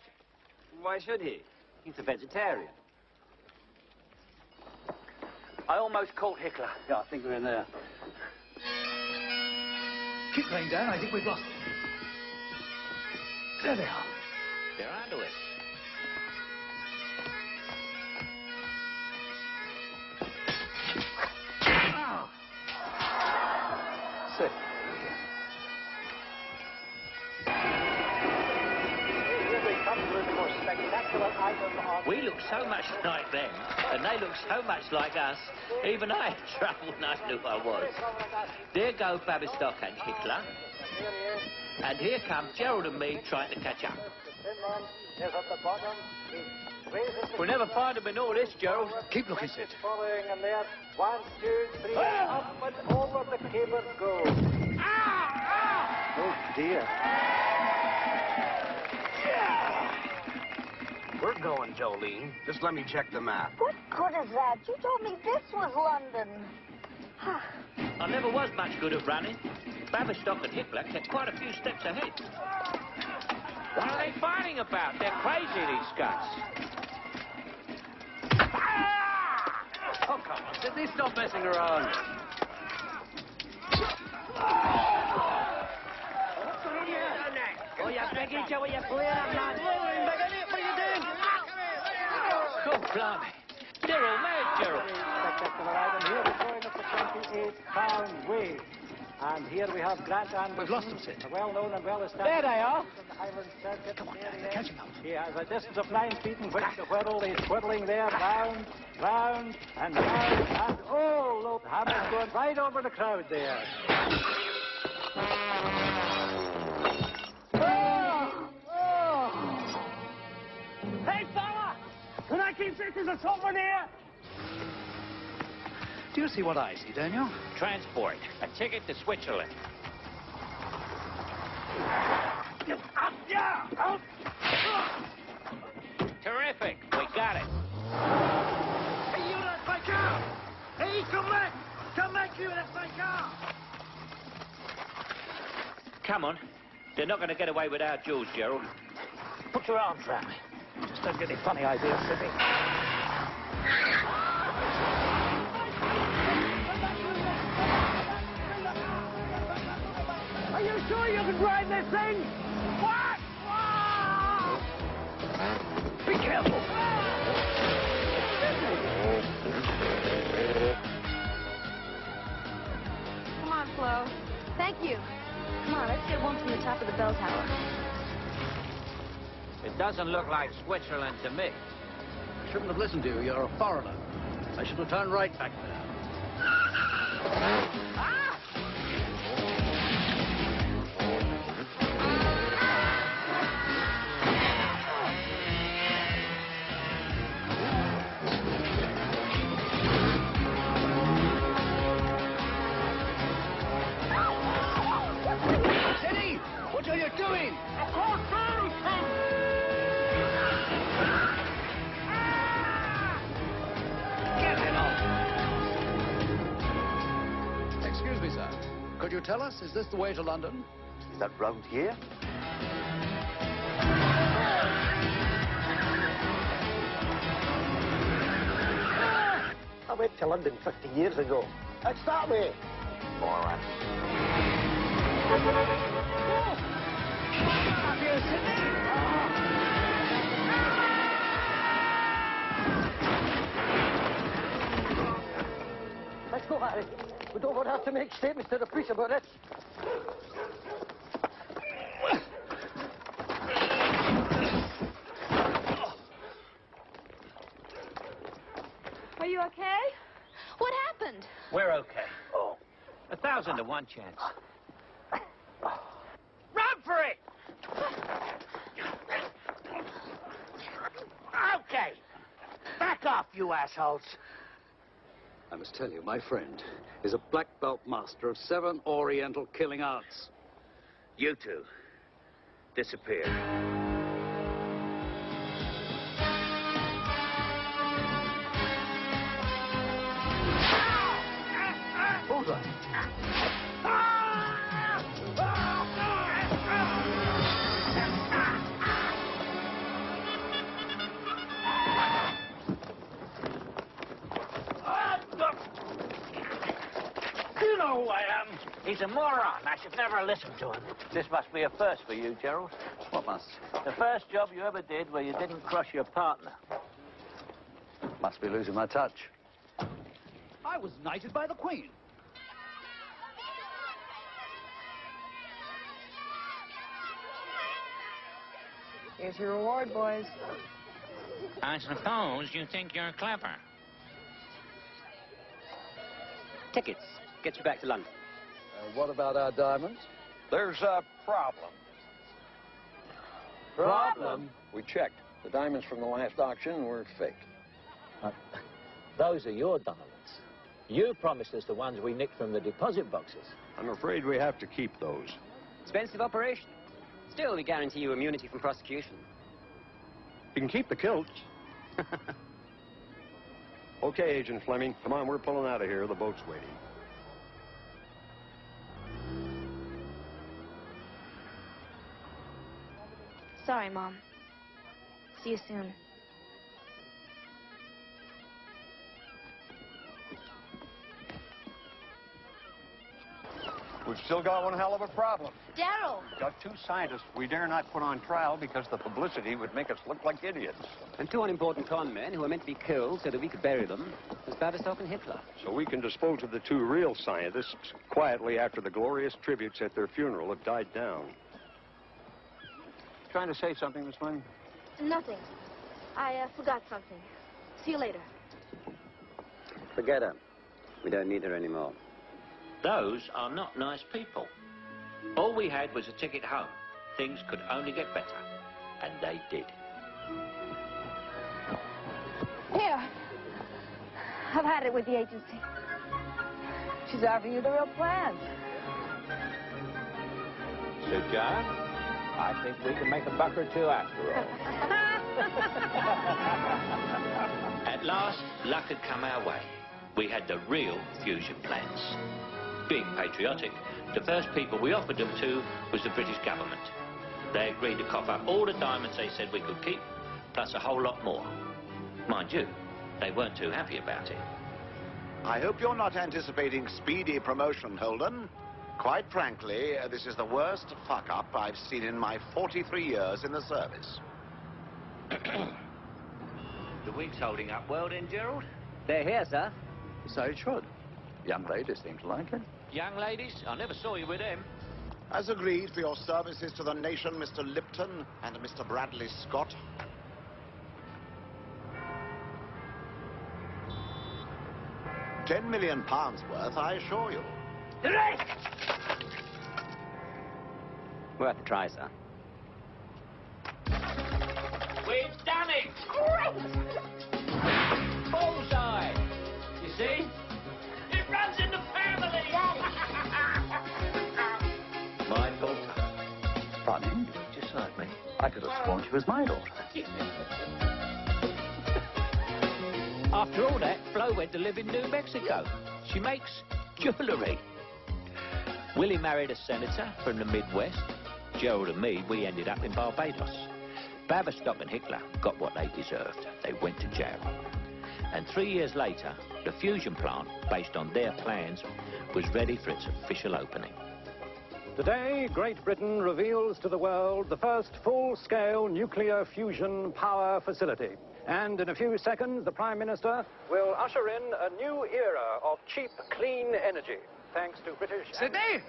Speaker 10: Why should he? He's a vegetarian.
Speaker 1: I almost caught Hickler.
Speaker 10: Yeah, I think we're in there.
Speaker 6: Keep playing, Dan. I think we've lost them. There they are.
Speaker 1: They're onto us.
Speaker 4: Sit.
Speaker 1: We look so much like them, and they look so much like us. Even I had trouble knowing who I was. There go Babistock and Hickler. And here come Gerald and me trying to catch up. We'll never find them in all this, Gerald.
Speaker 6: Keep looking, Sid.
Speaker 14: Following and there. 1, 2, 3, up and over the cable go.
Speaker 1: Ah! Ah!
Speaker 14: dear.
Speaker 19: We're going, Jolene. Just let me check the map.
Speaker 16: What good is that? You told me this was London.
Speaker 1: I never was much good at running. Bavistock and Hitler kept quite a few steps ahead. What are they fighting about? They're crazy, these scuts.
Speaker 5: Oh, come on, Sidney, stop messing around.
Speaker 7: Oh, you begging, Joe, you playing up, man? What are you doing?
Speaker 1: Oh, blimey. Gerald, mad Gerald.
Speaker 14: Spectacular item. Here we're going up the 28-pound weight. And here we have Grant Anderson.
Speaker 4: We've lost him, Sid.
Speaker 14: A well-known and well-established...
Speaker 7: There they are.
Speaker 14: ...the Highland Circuit.
Speaker 4: Come on, Dan, catch him up.
Speaker 14: He has a distance of 9 feet in which to whirl. He's whirling there, round, round, and round, and oh, look, the hammer's going right over the crowd there.
Speaker 7: Hey, fella! Can I keep this as a souvenir?
Speaker 4: Do you see what I see, Daniel?
Speaker 1: Transport. A ticket to Switzerland. Terrific. We got it.
Speaker 7: Hey, you, that's my car! Hey, come back! Come back, you, that's my car!
Speaker 1: Come on. They're not going to get away with our jewels, Gerald.
Speaker 7: Put your arms around me. Just don't get any funny ideas, Sidney. Are you sure you can drive this thing? What? Whoa! Be careful.
Speaker 16: Come on, Flo. Thank you. Come on, let's get one from the top of the bell tower.
Speaker 1: It doesn't look like Switzerland to me.
Speaker 4: I shouldn't have listened to you. You're a foreigner. I should have turned right back there.
Speaker 7: Eddie, what are you doing?
Speaker 4: Excuse me, sir. Could you tell us, is this the way to London?
Speaker 13: Is that round here?
Speaker 14: I went to London 50 years ago. It's that way.
Speaker 13: All right.
Speaker 14: Let's go, Harry. We don't want to have to make statements to the police about it.
Speaker 9: Are you okay?
Speaker 16: What happened?
Speaker 1: We're okay. Oh. 1,000 to 1 chance.
Speaker 7: Run for it! Okay. Back off, you assholes.
Speaker 4: I must tell you, my friend is a black belt master of 7 Oriental killing arts.
Speaker 1: You two. Disappear.
Speaker 14: Bullseye.
Speaker 7: You know who I am.
Speaker 1: He's a moron. I should never listen to him. This must be a first for you, Gerald.
Speaker 4: What must?
Speaker 1: The first job you ever did where you didn't crush your partner.
Speaker 4: Must be losing my touch. I was knighted by the Queen.
Speaker 9: Here's your reward, boys.
Speaker 12: I suppose you think you're clever.
Speaker 10: Tickets. Get you back to London.
Speaker 4: What about our diamonds?
Speaker 21: There's a problem.
Speaker 14: Problem?
Speaker 21: We checked. The diamonds from the last auction were fake.
Speaker 18: Those are your diamonds. You promised us the ones we nicked from the deposit boxes.
Speaker 21: I'm afraid we have to keep those.
Speaker 10: Expensive operation. Still, we guarantee you immunity from prosecution.
Speaker 21: You can keep the kilt. Okay, Agent Fleming. Come on, we're pulling out of here. The boat's waiting.
Speaker 16: Sorry, Mom. See you soon.
Speaker 21: We've still got one hell of a problem.
Speaker 16: Daryl!
Speaker 21: We've got 2 scientists we dare not put on trial because the publicity would make us look like idiots.
Speaker 10: And 2 unimportant con men who were meant to be killed so that we could bury them, as Tavistock and Hitler.
Speaker 21: So we can dispose of the 2 real scientists quietly after the glorious tributes at their funeral have died down. Trying to say something, Miss Fleming?
Speaker 16: Nothing. I forgot something. See you later.
Speaker 10: Forget her. We don't need her anymore.
Speaker 1: Those are not nice people. All we had was a ticket home. Things could only get better. And they did.
Speaker 16: Here. I've had it with the agency. She's offering you the real plans.
Speaker 1: So, John, I think we can make a buck or two after all. At last, luck had come our way. We had the real fusion plans. Being patriotic, the first people we offered them to was the British government. They agreed to cough up all the diamonds they said we could keep, plus a whole lot more. Mind you, they weren't too happy about it.
Speaker 2: I hope you're not anticipating speedy promotion, Holden. Quite frankly, this is the worst fuck-up I've seen in my 43 years in the service.
Speaker 1: The wig's holding up well then, Gerald?
Speaker 10: They're here, sir.
Speaker 4: So it should. Young ladies seem to like it.
Speaker 1: Young ladies? I never saw you with them.
Speaker 2: As agreed for your services to the nation, Mr. Lipton and Mr. Bradley Scott. £10 million worth, I assure you.
Speaker 10: Worth a try, sir.
Speaker 1: We've done it! Great! Bullseye! You see? It runs in the family! My daughter.
Speaker 4: Funny, just like me. I could have sworn she was my daughter.
Speaker 1: After all that, Flo went to live in New Mexico. She makes jewellery. Willie married a senator from the Midwest. Gerald and me, we ended up in Barbados. Tavistock and Hitler got what they deserved. They went to jail. And 3 years later, the fusion plant, based on their plans, was ready for its official opening.
Speaker 14: Today, Great Britain reveals to the world the first full-scale nuclear fusion power facility. And in a few seconds, the Prime Minister will usher in a new era of cheap, clean energy, thanks to British...
Speaker 1: Sydney!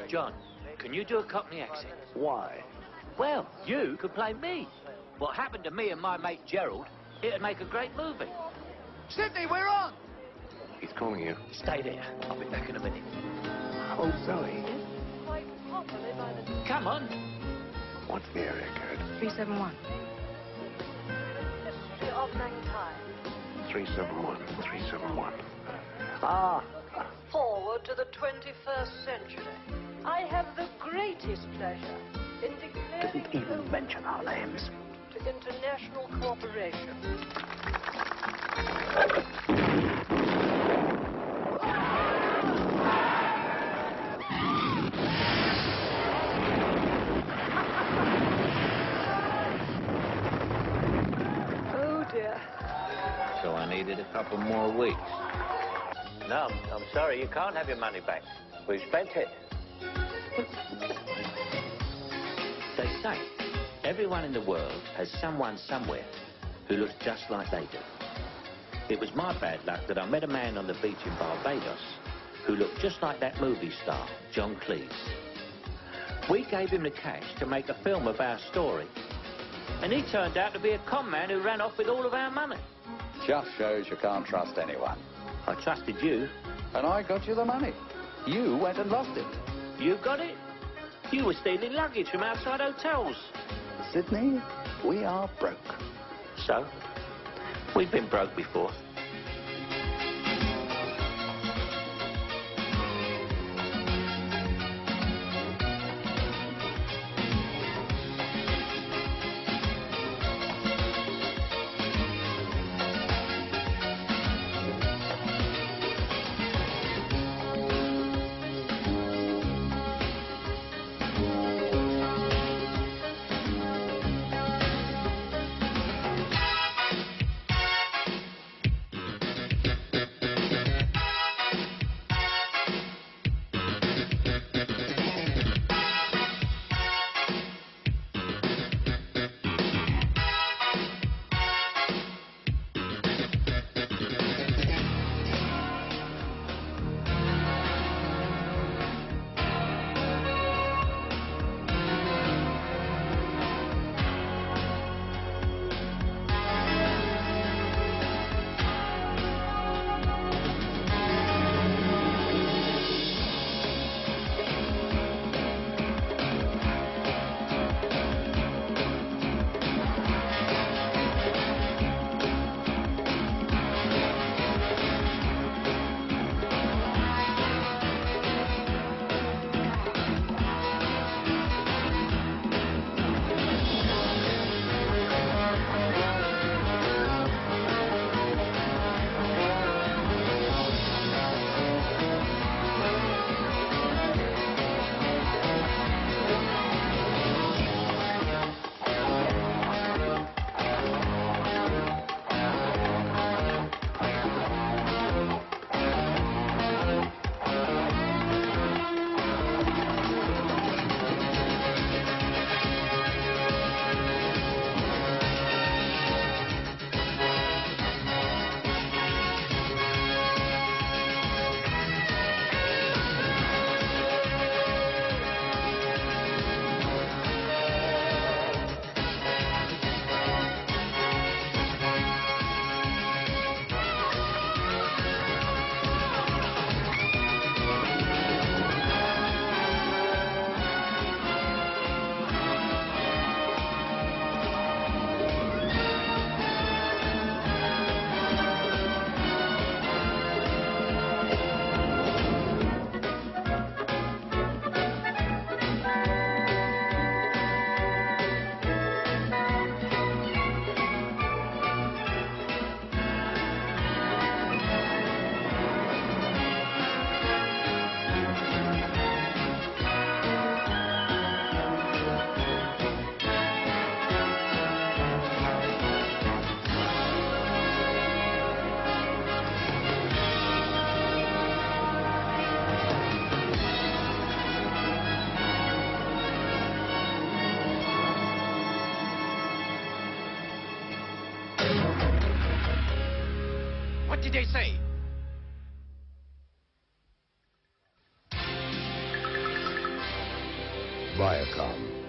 Speaker 1: John, can you do a Cockney accent?
Speaker 4: Why?
Speaker 1: Well, you could play me. What happened to me and my mate Gerald, it'd make a great movie.
Speaker 4: Sydney, we're on!
Speaker 21: He's calling you.
Speaker 1: Stay there. I'll be back in a minute.
Speaker 21: Oh, Zoe.
Speaker 1: Come on.
Speaker 21: What's the area code?
Speaker 16: 371.
Speaker 3: Of mankind.
Speaker 21: 371. 371.
Speaker 14: Ah.
Speaker 20: Forward to the 21st century. I have the greatest pleasure in declaring...
Speaker 4: Didn't even mention our names.
Speaker 20: ...to international cooperation. Oh, dear.
Speaker 1: So I needed a couple more weeks. No, I'm sorry, you can't have your money back. We've spent it. They say everyone in the world has someone somewhere who looks just like they do. It was my bad luck that I met a man on the beach in Barbados who looked just like that movie star, John Cleese. We gave him the cash to make a film of our story. And he turned out to be a con man who ran off with all of our money.
Speaker 4: Just shows you can't trust anyone.
Speaker 1: I trusted you.
Speaker 4: And I got you the money. You went and lost it.
Speaker 1: You got it? You were stealing luggage from outside hotels.
Speaker 4: Sydney, we are broke.
Speaker 1: So? We've been broke before.
Speaker 11: What did they say?
Speaker 22: Viacom.